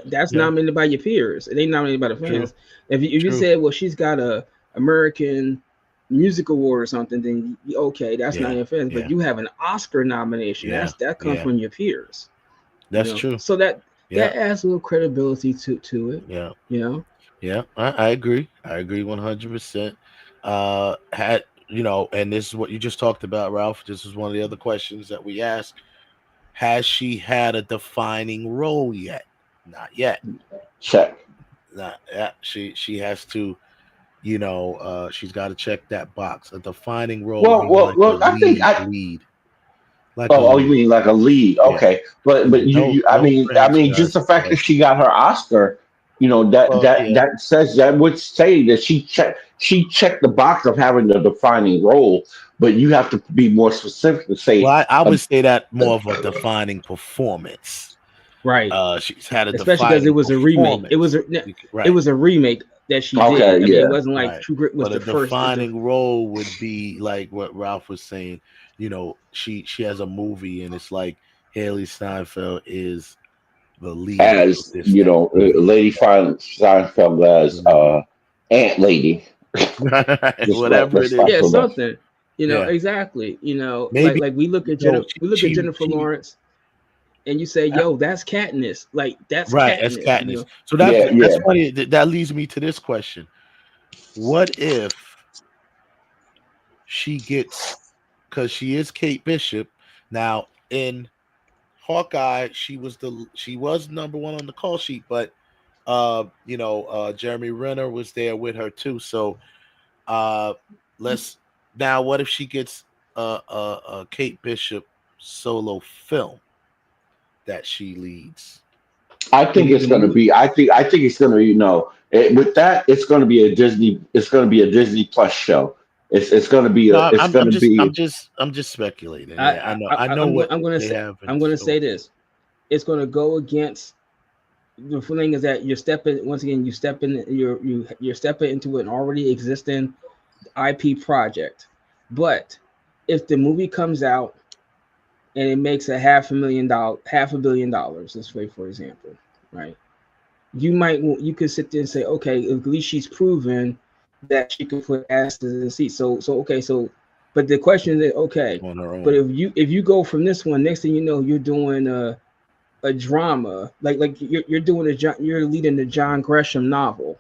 that's Yeah. nominated by your peers. It ain't nominated by the fans. True. If you said, well, she's got a American Music Award or something, then okay, that's not your fans. But you have an Oscar nomination. That comes from your peers. That's true. So that Yeah. adds a little credibility to it. Yeah. Yeah. I agree. I agree 100%. Had and this is what you just talked about, Ralph. This is one of the other questions that we asked. Has she had a defining role yet? Not yet. Check. Not yet. She has to, she's got to check that box. A defining role, meaning like a I think lead, like a Oh, you lead. mean like a lead? Yeah. Okay, but you, I No mean, just franchise. the fact that she got her Oscar, Well, yeah. that would say that she checked the box of having the defining role, but you have to be more specific to say, Well, I would say that more of a defining performance. Right. She's had a Especially because it defining was a remake. It was performance. it Right. was a remake that she Okay, did. I mean, yeah, it wasn't like Right. True Grit was But a the first. defining role would be like what Ralph was saying. She has a movie and it's like Hailee Steinfeld is the lead of as this next movie. Lady Steinfeld as Ant Lady. Whatever it Let's is. start Yeah, from that. something. Yeah. Exactly. Maybe Like we look at Jennifer Lawrence, and you say, "Yo, that's Katniss." Like that's right, as Katniss. Katniss. So that's Yeah. funny. That leads me to this question. What if she gets, because she is Kate Bishop now in Hawkeye, she was number one on the call sheet, but Jeremy Renner was there with her too. So let's now, what if she gets a Kate Bishop solo film that she leads? I think it's going to be. I think it's going to. With that, it's going to be a Disney. It's going to be a Disney Plus show. It's going to be No, a. It's going to be. I'm just speculating. Yeah, I know I'm, what I'm gonna they say have in I'm gonna store. say this. It's gonna go against the thing is that you're stepping once again. You're stepping into an already existing IP project. But if the movie comes out and it makes $500 million, let's say for example, right? You could sit there and say, okay, at least she's proven that she could put asses in the seat. But the question is, okay, On her own. but if you go from this one, next thing you know, you're doing a drama, like you're leading the John Gresham novel,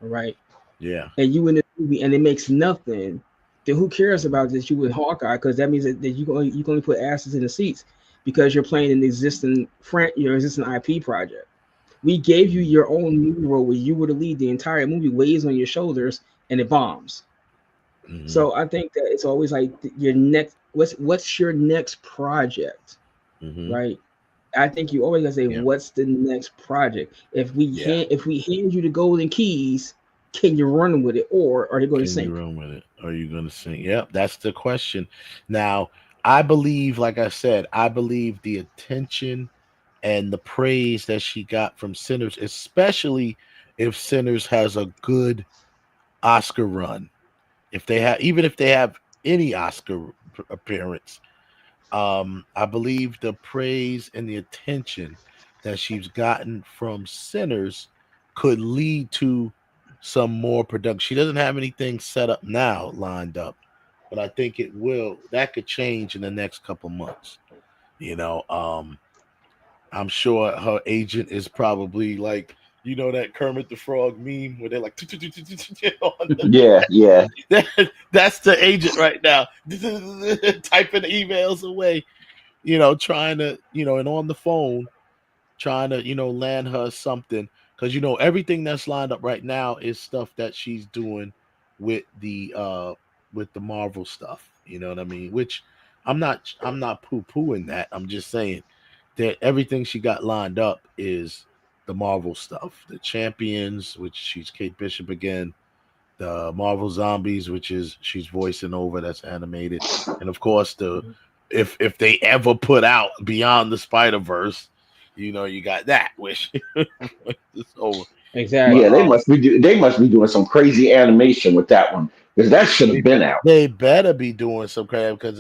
all right? Yeah. And you in the movie and it makes nothing, then who cares about this? You with Hawkeye, because that means that you can only put asses in the seats because you're playing an existing your existing IP project. We gave you your own movie role where you were the lead. The entire movie weighs on your shoulders and it bombs. Mm-hmm. So I think that it's always like your next. What's your next project, right? I think you always gotta say, what's the next project? If we hand you the golden keys, can you run with it, or are they going to sink? Can you run with it? Are you going to sink? Yep, that's the question. Now, I believe, like I said, I believe the attention and the praise that she got from Sinners, especially if Sinners has a good Oscar run, even if they have any Oscar appearance, I believe the praise and the attention that she's gotten from Sinners could lead to some more production. She doesn't have anything set up now lined up, but I think it will. That could change in the next couple months. I'm sure her agent is probably like, that Kermit the Frog meme where they're like, yeah. That's the agent right now, typing emails away, trying to, and on the phone, trying to, land her something. Because, everything that's lined up right now is stuff that she's doing with the Marvel stuff. You know what I mean? Which I'm not poo-pooing that. I'm just saying that everything she got lined up is the Marvel stuff. The Champions, which she's Kate Bishop again. The Marvel Zombies, which is she's voicing over, that's animated. And of course, if they ever put out Beyond the Spider-Verse, you got that, which is over. Exactly. Yeah, they must be doing some crazy animation with that one because that should have been out. They better be doing some crap because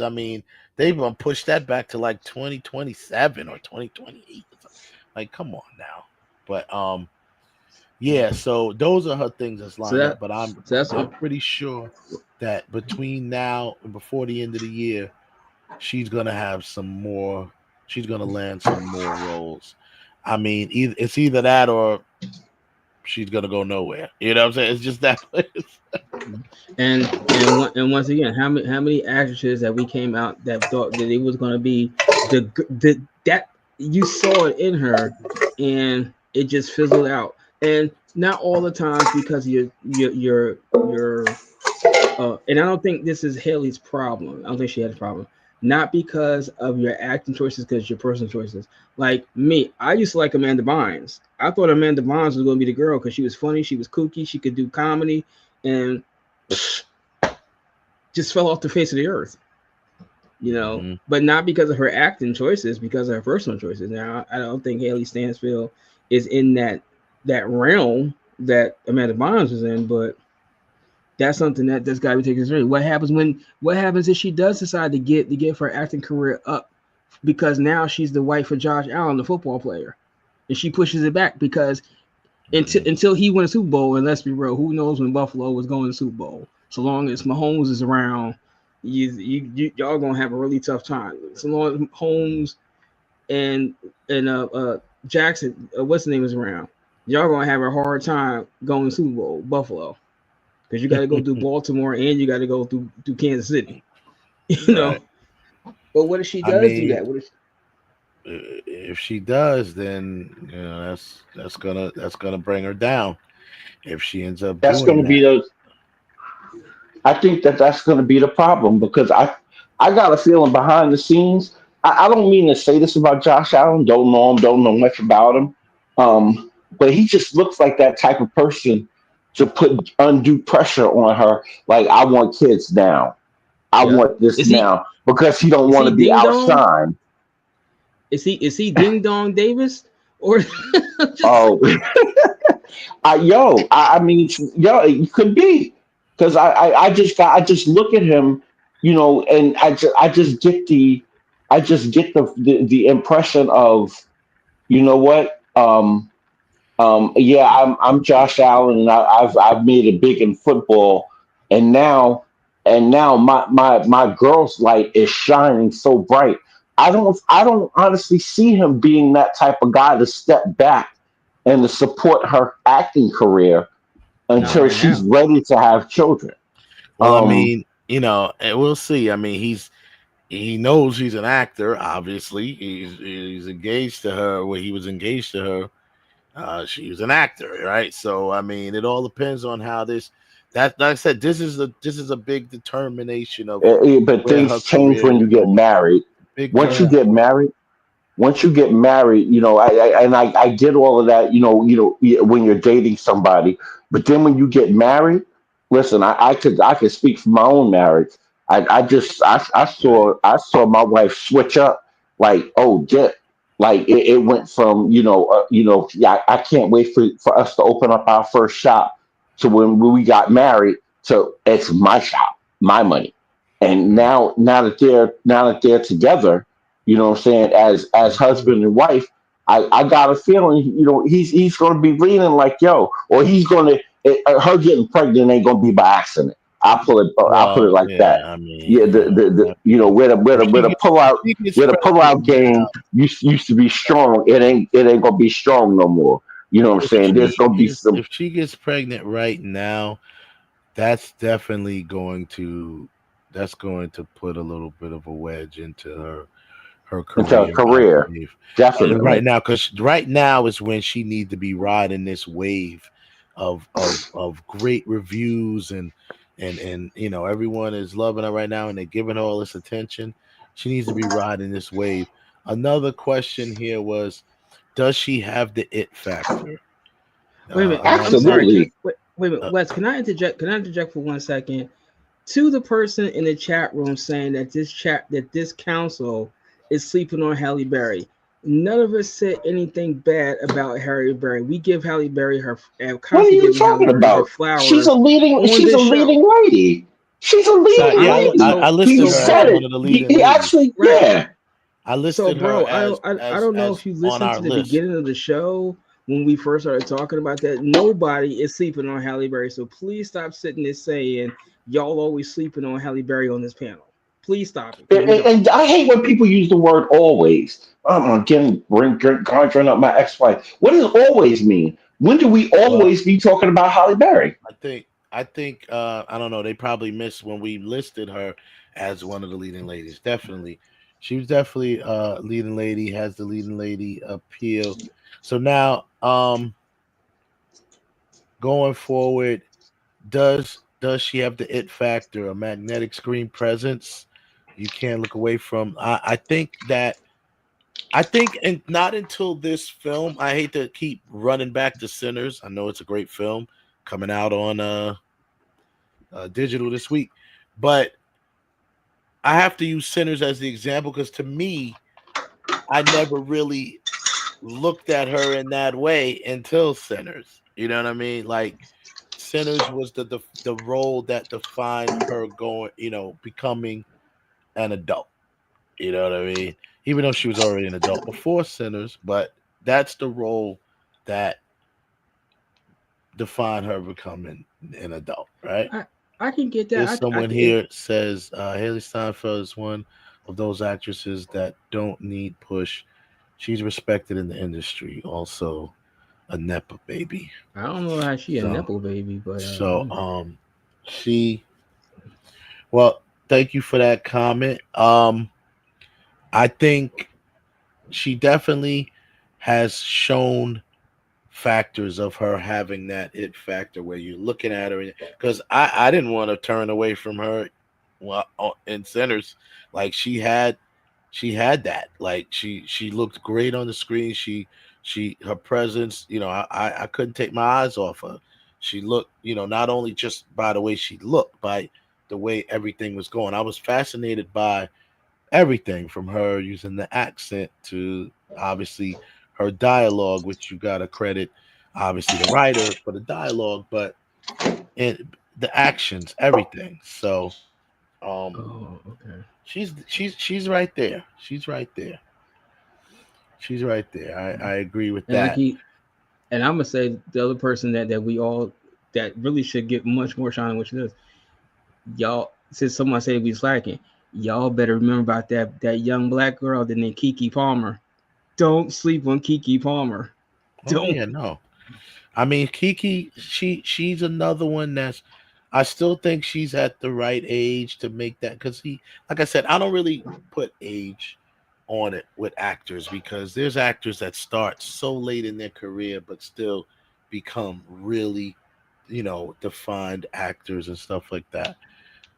they've gonna push that back to like 2027 or 2028. Like, come on now. But yeah, so those are her things that's lined up. But I'm pretty sure that between now and before the end of the year, she's gonna have some more she's gonna land some more roles. I mean, it's either that or she's gonna go nowhere. You know what I'm saying? It's just that. And once again, how many actresses that we came out that thought that it was going to be the that you saw it in her, and it just fizzled out. And not all the times because your and I don't think this is Haley's problem. I don't think she had a problem. Not because of your acting choices, because your personal choices. Like me, I used to like Amanda Bynes. I thought Amanda Bynes was going to be the girl because she was funny, she was kooky, she could do comedy, and just fell off the face of the earth. But not because of her acting choices, because of her personal choices. Now, I don't think Hailee Steinfeld is in that realm that Amanda Bynes was in, but that's something that's got to be taken seriously. What happens if she does decide to get her acting career up, because now she's the wife of Josh Allen, the football player, and she pushes it back because until he wins a Super Bowl, and let's be real, who knows when Buffalo was going to the Super Bowl? So long as Mahomes is around, y'all gonna have a really tough time. So long as Holmes and Jackson, what's the name, is around, y'all gonna have a hard time going to Super Bowl, Buffalo, because you got to go through Baltimore and you got to go through Kansas City. But what if she does do that? What if she does, then that's gonna bring her down. If she ends up That's doing going to be that. I think that's going to be the problem, because I got a feeling behind the scenes. I don't mean to say this about Josh Allen. Don't know him. Don't know much about him. But he just looks like that type of person to put undue pressure on her. Like, I want kids now. I want this now, because he don't is want he to be Ding Dong? outshined. Is he Ding Dong Davis or? Oh, I mean, it could be, because I just look at him, and I just get the impression of, you know what, yeah, I'm Josh Allen, and I've made it big in football, and now my girl's light is shining so bright. I don't honestly see him being that type of guy to step back and to support her acting career until right she's now. ready to have children. Well, I mean, and we'll see. I mean, he knows he's an actor. Obviously, he's engaged to her. Where he was engaged to her, she was an actor, right? So, I mean, it all depends on how this. That, like I said, this is a big determination of But where her things change career when is you get going. married. Big Once you turn get point. married, I get all of that, when you're dating somebody, but then when you get married, listen, I could speak for my own marriage. Right. I saw my wife switch up, like, oh, dip, like it went from, yeah, I can't wait for us to open up our first shop, to when we got married, to it's my shop, my money. And Right. now that they're together, what I'm saying, as husband and wife, I got a feeling, he's going to be leaning like, yo, or he's going to, her getting pregnant ain't going to be by accident. I'll put it Well, like that. yeah. I Yeah, mean, the where the pull if out she gets where the pull out pregnant game now, used to be strong. It ain't gonna be strong no more. You know what I'm saying? There's gonna be some. if she gets pregnant right now, that's definitely going to put a little bit of a wedge into her Into a career, I career, believe. Right definitely. now, because right now is when she need to be riding this wave of great reviews, and everyone is loving her right now, and they're giving her all this attention. She needs to be riding this wave. Another question here was, does she have the it factor? Wait a minute. I'm sorry. Absolutely. Wait a minute, Wes. Can I interject? Can I interject for 1 second? To the person in the chat room saying that this council is sleeping on Halle Berry. None of us said anything bad about Halle Berry. We give Halle Berry her What are constantly you giving Halle talking Berry her about? She's a flowers leading. on She's a this show. leading lady. She's a So leading Yeah, I'm lady. I so He listed so her as said bro, one it. of the leading He ladies. actually, right. yeah. I So listed her bro, I don't as I, I don't know if you on listened our to the list. beginning of the show when we first started talking about that. Nobody is sleeping on Halle Berry. So please stop sitting there saying y'all always sleeping on Halle Berry on this panel. Please stop it. 'Cause And, we don't. and I hate when people use the word always. Again, conjuring up my ex-wife. What does always mean? When do we Well, always be talking about Holly Berry? I think I don't know. They probably missed when we listed her as one of the leading ladies. Definitely, she was definitely leading lady. Has the leading lady appeal. So now, going forward, does she have the it factor, a magnetic screen presence? You can't look away from. I think, and not until this film. I hate to keep running back to Sinners. I know it's a great film coming out on digital this week, but I have to use Sinners as the example because to me, I never really looked at her in that way until Sinners. You know what I mean? Like Sinners was the role that defined her going, becoming an adult. You know what I mean? Even though she was already an adult before Sinners, but that's the role that defined her becoming an adult, right? I can get There's that. I someone can. here says Hailee Steinfeld is one of those actresses that don't need push. She's respected in the industry. Also, a nepo baby. I don't know how she a So, nipple baby, but so she. Well, thank you for that comment. I think she definitely has shown factors of her having that it factor where you're looking at her because I didn't want to turn away from her in Sinners. Like she had that, like she looked great on the screen. She her presence, I couldn't take my eyes off her. She looked, not only just by the way she looked, by the way everything was going. I was fascinated by everything from her using the accent to obviously her dialogue, which you got to credit obviously the writer for the dialogue, but the actions, everything. So okay. she's right there. She's right there. She's right there. I agree with And like that. and I'm gonna say the other person that we all that really should get much more shine, which is y'all. Since someone said we slacking, y'all better remember about that young black girl that named Kiki Palmer. Don't sleep on Kiki Palmer. Oh Don't. yeah, no. I mean, Kiki, she's another one that's. I still think she's at the right age to make that because like I said, I don't really put age on it with actors because there's actors that start so late in their career but still become really, defined actors and stuff like that.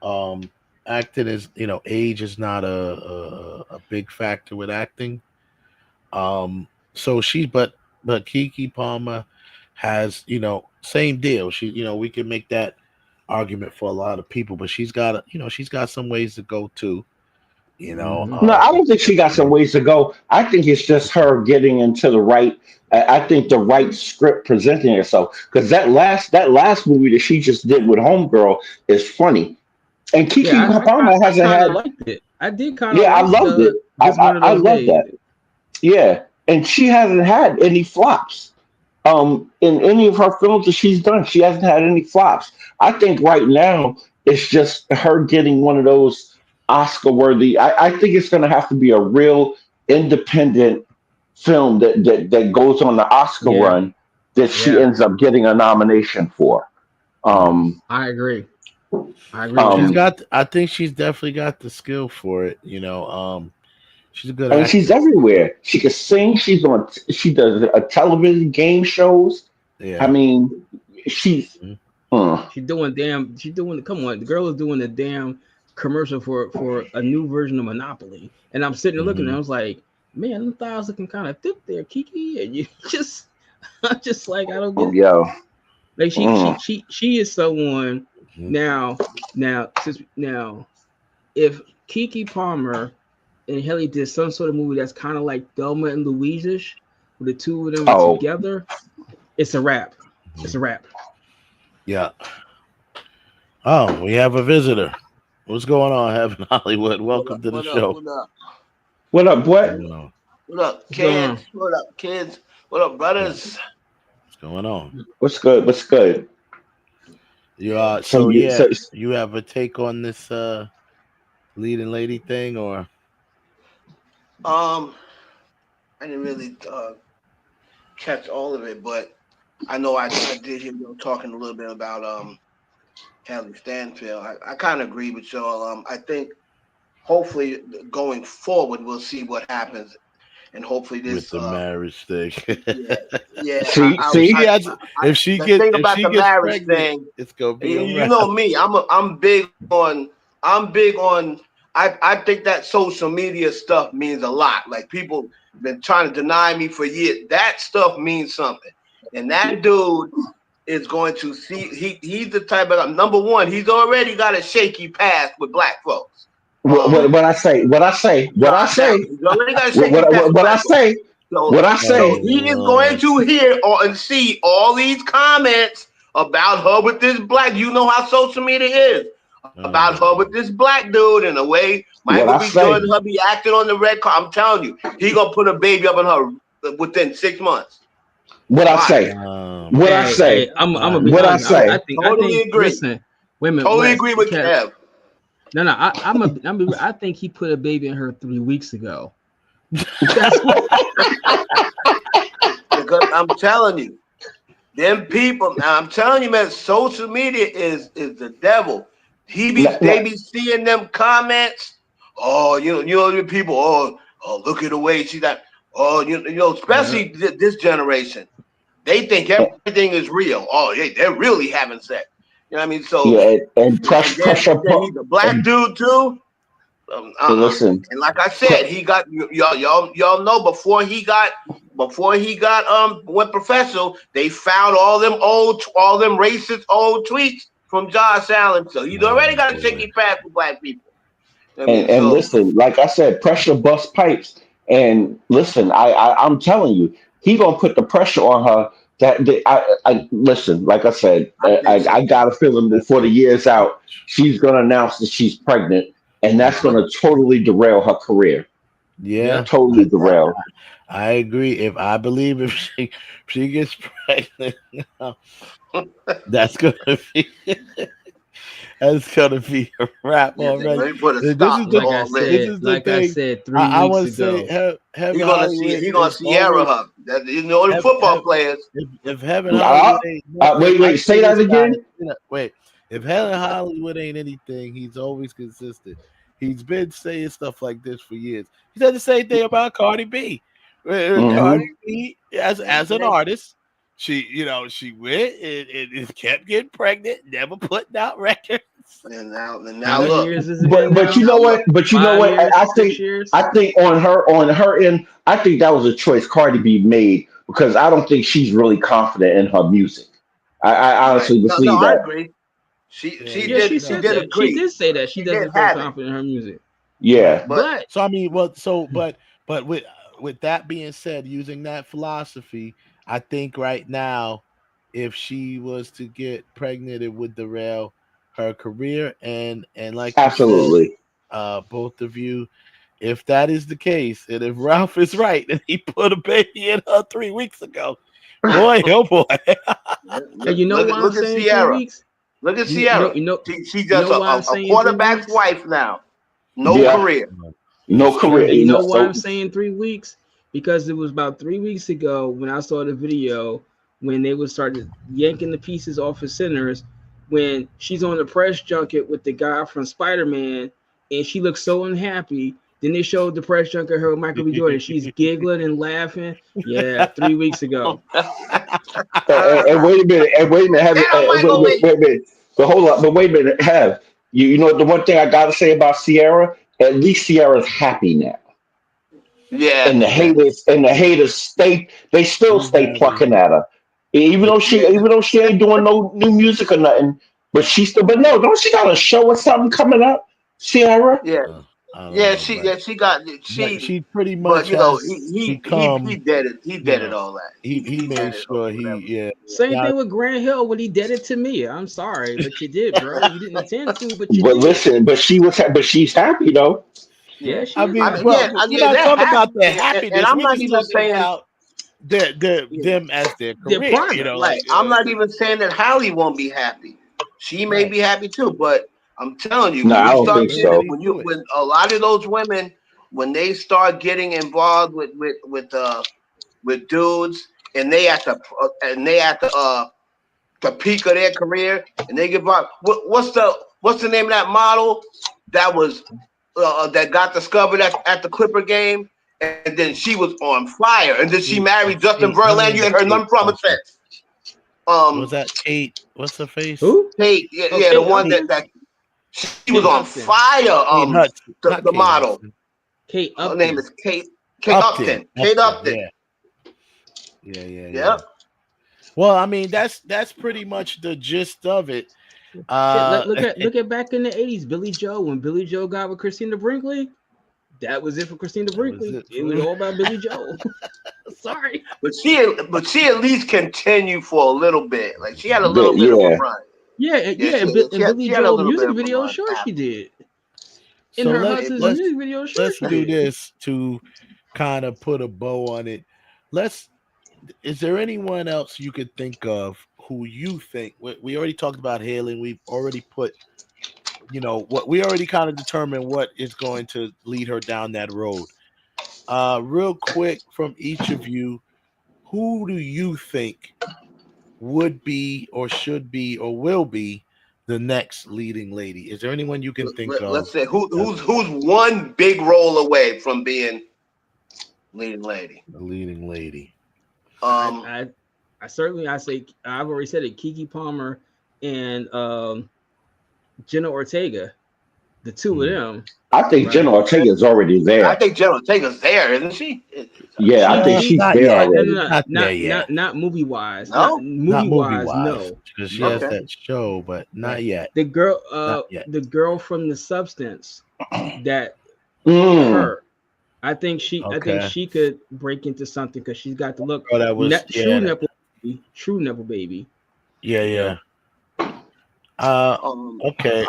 Um, Acting is, age is not a big factor with acting. So but Kiki Palmer has, same deal. She, we can make that argument for a lot of people, but she's got some ways to go too, you know. Mm-hmm. No, I don't think she got some ways to go. I think it's just her getting into the right. I think the right script presenting herself because that last movie that she just did with Homegirl is funny, and Kiki Yeah, Palmer I hasn't kind of had. liked it. I did kind of Yeah, I like loved it. the just one of I those love days. that. Yeah, and she hasn't had any flops. In any of her films that she's done, she hasn't had any flops. I think right now it's just her getting one of those Oscar worthy. I think it's going to have to be a real independent film that goes on the Oscar Yeah, run that she yeah, ends up getting a nomination for. Yeah. Um, I agree. I agree with She's that. um, got. I think she's definitely got the skill for it. She's a good and she's actor. everywhere. She can sing. She does a television game shows. I Yeah. mean, she's. Mhm. uh, She's doing damn. She's doing. Come on, the girl is doing a damn commercial for a new version of Monopoly, and I'm sitting there looking, and I Mhm. was like, man, them thighs looking kind of thick there, Kiki, and you just, I'm just like, I don't get it. yo. Like Mm. she is someone Mhm. now. Now, if Kiki Palmer and Haley did some sort of movie that's kind of like Thelma and Louise-ish, where the two of them are Oh, together, it's a wrap. It's Mhm. a wrap. Yeah. Oh, we have a visitor. What's going on, Heaven Hollywood? What up? Welcome to the What up? show. What up? what up, What's what? going on? What up, What's going kids? on? What up, kids? What up, Yeah. brothers? What's going on? What's good? What's good? You Yeah. So so you yeah, so you have a take on this leading lady thing, or I didn't really catch all of it, but I know I did hear you talking a little bit about Hailee Steinfeld. I kind of agree with y'all. I think hopefully going forward we'll see what happens, and hopefully with this the marriage thing? yeah. If she The gets thing about the marriage pregnant, thing, it's gonna be a you wrap. know me. I'm big on. I think that social media stuff means a lot. Like people been trying to deny me for years. That stuff means something, and that dude is going to see. He's the type of number one. He's already got a shaky past with black folks. What I say? What I say? What I say? He's already got a shaky past with What I black folks. say? What I say? So he is going to hear and see all these comments about her with this black. You know how social media is about her with this black dude in a way. Michael B. Jordan, her be acting on the red car. I'm telling you, he gonna put a baby up on her within 6 months. What I say? What I say? I'm gonna be what honest. I say? I think. Totally agree. Listen, wait a minute. Totally Wes, agree with Kev. No. I think he put a baby in her 3 weeks ago. That's what. Because I'm telling you, them people. Now I'm telling you, man, social media is the devil. They be seeing them comments. Oh, you know the people. Oh, look at the way she got. Oh, you know, especially this generation, they think everything is real. Oh, they're really having sex. You know what I mean? So and pressure. Then he's a black dude too. Listen, and like I said, he got y'all know before he got went professional, they found all them racist old tweets from Josh Allen. So he's already got a shaky past with black people. And listen, like I said, pressure bust pipes. And listen, I'm telling you, he gonna put the pressure on her. I listen, like I said, I got a feeling before the year's out, she's gonna announce that she's pregnant, and that's gonna totally derail her career. Yeah, totally derail. I agree. If she gets pregnant, that's gonna be a wrap already. This is the thing. I said 3 I weeks would ago. say He gonna Sierra her. You know the football players. If Heaven Hollywood ain't wait, say that again. Wait, if Helen Hollywood ain't anything, he's always consistent. He's been saying stuff like this for years. He said the same thing about Cardi B. Cardi B, as an artist, she went and kept getting pregnant, never putting out records. And now look. But you know what? I think on her end, I think that was a choice Cardi B made because I don't think she's really confident in her music. I honestly believe that. I agree. She did agree. She did say that she doesn't feel confident in her music. Yeah, but so I mean, but with that being said, using that philosophy, I think right now, if she was to get pregnant, it would derail her career. And like absolutely, you said, both of you, if that is the case, and if Ralph is right, and he put a baby in her 3 weeks ago, boy, oh boy. And you know why I'm saying Sierra. 3 weeks? Look at Sierra. She's just a quarterback's wife now. No career. No career. You know why I'm saying 3 weeks? Because it was about 3 weeks ago when I saw the video when they would start yanking the pieces off of Sinners, when she's on the press junket with the guy from Spider-Man, and she looks so unhappy. Then they showed the press junket her with Michael B. Jordan. She's giggling and laughing. Yeah, 3 weeks ago. And wait a minute. Wait a minute. But hold up. But wait a minute. You know the one thing I gotta say about Sierra? At least Sierra's happy now. Yeah. And the haters stay plucking at her. Even though she ain't doing no new music or nothing, but she still. But no, don't she got a show or something coming up, Sierra? Yeah. She pretty much. But he did it. He did it all that. He made sure Same thing with Grant Hill when he did it to me. I'm sorry, but you did, bro. You didn't intend to, but you did. Listen, but she's happy though. Yeah, I mean, we're not talking about their happiness. And I'm we're not just even talking saying about them as their career. I'm not even saying that Hailee won't be happy. She may be happy too, but I'm telling you, No, when I you don't start think getting so. when a lot of those women, when they start getting involved with dudes, and they at the peak of their career, and they get involved. What's the name of that model that was that got discovered at the Clipper game, and then she was on fire, and then she married Justin Verlander. You ain't heard nothing from her since. Was that Kate? What's her face? Who? Kate, yeah, Oh, yeah, Kate the one Upton? that she was Kate on Upton. fire. Kate Hudson, not The Kate model. Hudson. Kate Her Upton. name is Kate Upton. Kate Upton. Yeah. Yep. Well, I mean, that's pretty much the gist of it. Shit, look at back in the 80s, Billy Joe. When Billy Joe got with Christina Brinkley, that was it for Christina Brinkley. It was all about Billy Joe. Sorry. But she at least continued for a little bit. Like she had a little bit of a run. And Billy Joe music video, sure she did. In her husband's music video, sure let's she do did. this to kind of put a bow on it. Is there anyone else you could think of who you think we already talked about Hailee? We've already put, what we already kind of determined what is going to lead her down that road. Real quick from each of you, who do you think would be or should be or will be the next leading lady? Is there anyone you can think of? Let's say who's one big role away from being leading lady? The leading lady. I say I've already said it. Keke Palmer and Jenna Ortega, the two of them. I think Jenna Ortega is already there. I think Jenna Ortega's there, isn't she? Yeah, I think she's there already. Not movie wise. No, not movie wise. No, because she has that show, but not yet. The girl from The Substance, that her. I think she could break into something because she's got the look. Oh, that was true nipple baby. Yeah. Okay.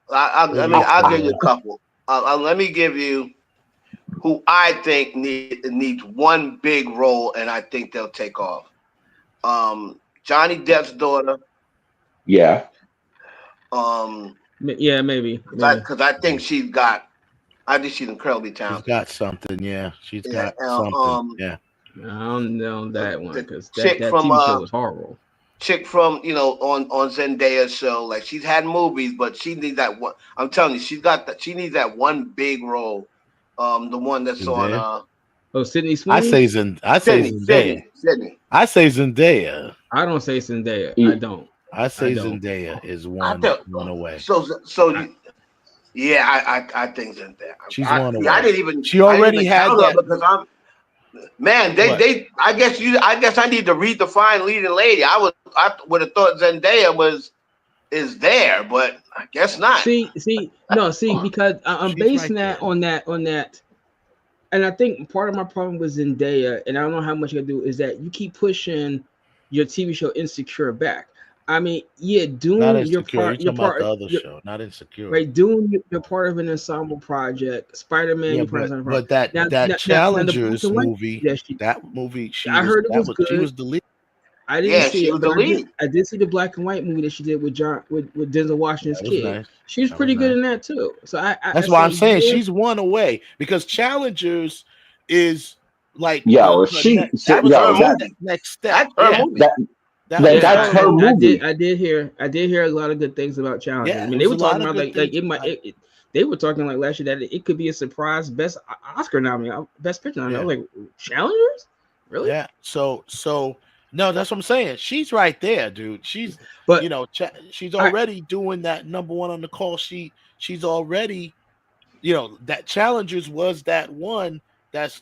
I'll give you a couple. Let me give you who I think needs one big role, and I think they'll take off. Johnny Depp's daughter. Yeah. Yeah, maybe. Because I think she's incredibly talented. She's got something, yeah. She's got something, yeah. I don't know that one because that chick from TV show was horrible. Chick from on Zendaya's show, like she's had movies, but she needs that one. I'm telling you, she needs that one big role. The one that's Zendaya? on Sydney Sweeney. I say Zendaya. Sydney. I say Zendaya. I don't say Zendaya. I don't. I say Zendaya is one away. I think Zendaya. She's one away. I didn't even. She already had that. Because I guess I need to redefine leading lady. I would have thought Zendaya is there, but I guess not. Because I'm basing that on that, and I think part of my problem with Zendaya, and I don't know how much you can do, is that you keep pushing your TV show Insecure back. I mean, doing your part. You're talking about the other show, not Insecure. Right, doing your part of an ensemble project. Spider-Man. But that Challengers movie, I heard it was good. She was the lead. I didn't see it. I did see the black and white movie that she did with Denzel Washington's kid. Nice. She was pretty good in that too. So that's why I'm saying she's one away, because Challengers is like next step. That's her movie. That's her movie. I did hear a lot of good things about Challengers. Yeah, I mean, they were talking about they were talking like last year that it could be a surprise best Oscar nominee, best picture nominee. I was like, Challengers, really? Yeah. So no, that's what I'm saying. She's right there, dude. She's she's already doing that number one on the call sheet. She's already, that Challengers was that one that's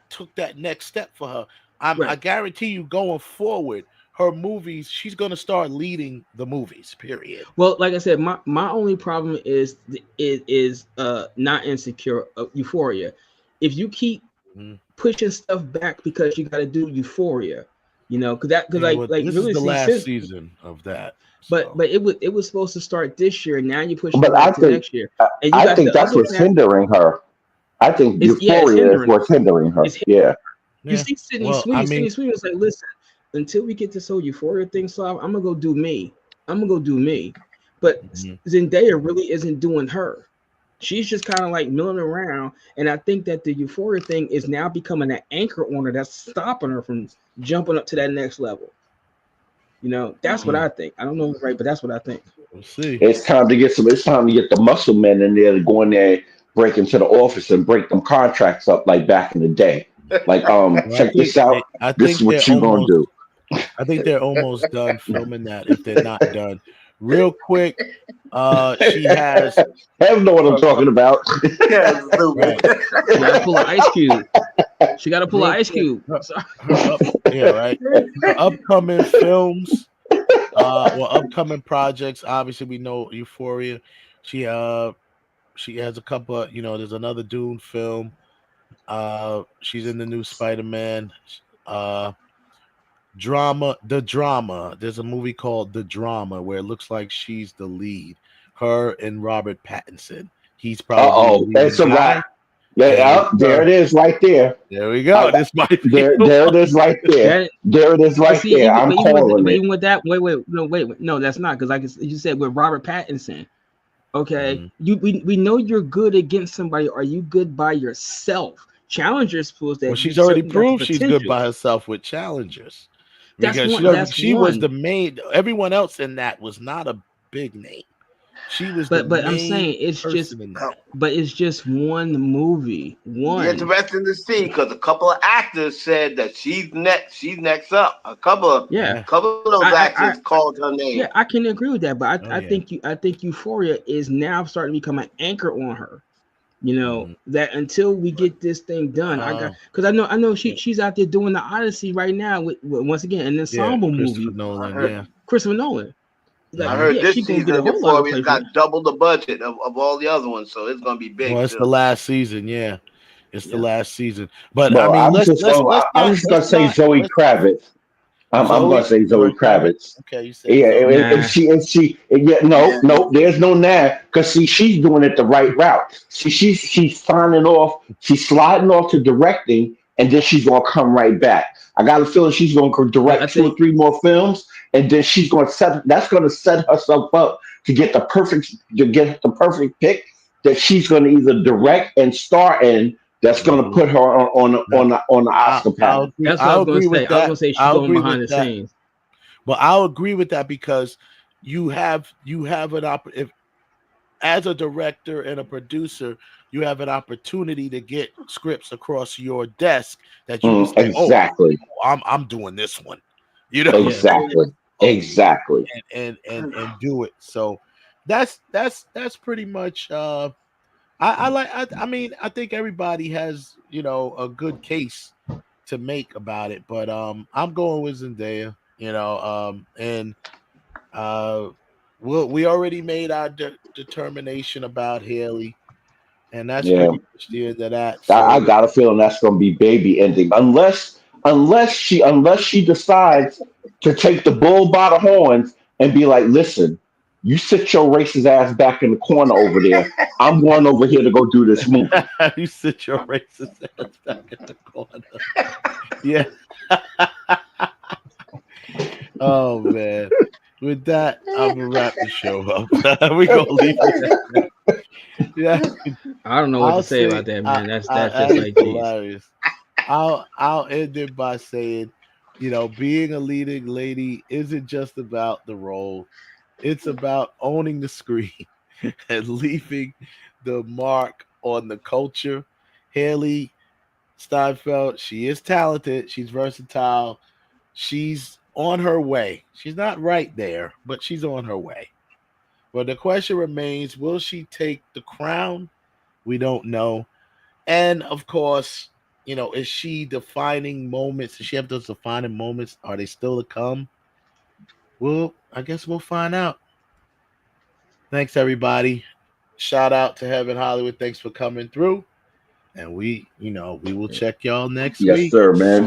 took that next step for her. I guarantee you, going forward, her movies, she's gonna start leading the movies. Period. Well, like I said, my only problem is not Insecure, Euphoria. If you keep pushing stuff back because you got to do Euphoria, because this is the last season of that. But it was supposed to start this year. Now you push it back to next year. And I think that's what's hindering her. I think Euphoria is what's hindering her. You see, Sydney Sweeney was like, listen, until we get this whole Euphoria thing solved, I'm gonna go do me. but Zendaya really isn't doing her. She's just kind of like milling around, and I think that the Euphoria thing is now becoming an anchor on her that's stopping her from jumping up to that next level. You know, that's what I think. I don't know if it's right, but that's what I think. We'll see. It's time to get some. It's time to get the muscle men in there to go in there, break into the office, and break them contracts up like back in the day. Like, check this out. This is what you gonna do. I think they're almost done filming that. If they're not done, real quick, she has. I know what I'm talking about. Right. She gotta pull an ice cube. She gotta pull an ice cube. Yeah, right. Her upcoming films, upcoming projects. Obviously, we know Euphoria. She has a couple. There's another Dune film. She's in the new Spider-Man. The Drama. There's a movie called The Drama where it looks like she's the lead. Her and Robert Pattinson. He's probably that's a wrap. Yeah, there it is, right there. There we go. This might be there it is, right there. There it is, right there. I'm calling it. Even with that, wait. No, that's not because, like you said, with Robert Pattinson. Okay, we know you're good against somebody. Are you good by yourself? Challengers proves that. Well, she's already proved she's good by herself with Challengers. Because she was the main. Everyone else in that was not a big name. She was, but I'm saying it's just one movie. One. It's interesting to see because a couple of actors said that she's next up. A couple of those actors called her name. Yeah, I can agree with that, but I think Euphoria is now starting to become an anchor on her. You know, that until we get this thing done, because I know she's out there doing the Odyssey right now with once again an ensemble movie. Christopher Nolan. Like, I heard this season Euphoria got double the budget of all the other ones, so it's gonna be big. Well, it's the last season, It's the last season. But well, I mean, I'm just gonna say Zoe Kravitz. I'm gonna say Zoe Kravitz. Okay, you say if she no, there's no nah, because she's doing it the right route. She's signing off, she's sliding off to directing, and then she's gonna come right back. I got a feeling she's gonna direct 2 or 3 more films, and then she's gonna set herself up to get the perfect pick that she's gonna either direct and star in. That's gonna put her on the Oscar panel. That's what I was gonna say. I was gonna say she's going behind the scenes. Well, I'll agree with that because you have an opportunity as a director and a producer. You have an opportunity to get scripts across your desk that you can say, exactly. I'm doing this one. You know exactly, and do it. So that's pretty much. I think everybody has, a good case to make about it, but I'm going with Zendaya, and we already made our determination about Hailee, and that's pretty much the end of that. So, I got a feeling that's going to be baby ending, unless she decides to take the bull by the horns and be like, listen. You sit your racist ass back in the corner over there. I'm going over here to go do this movie. You sit your racist ass back in the corner. Yeah. Oh man. With that, I'm gonna wrap the show up. We're gonna leave it. Yeah. I don't know what to say about that, man. That's just like hilarious. I'll end it by saying, being a leading lady isn't just about the role. It's about owning the screen and leaving the mark on the culture. Hailee Steinfeld, she is talented. She's versatile. She's on her way. She's not right there, but she's on her way. But the question remains, will she take the crown? We don't know. And, of course, is she defining moments? Does she have those defining moments? Are they still to come? Well, I guess we'll find out. Thanks, everybody. Shout out to Heaven Hollywood. Thanks for coming through. And we will check y'all next week. Yes, sir, man.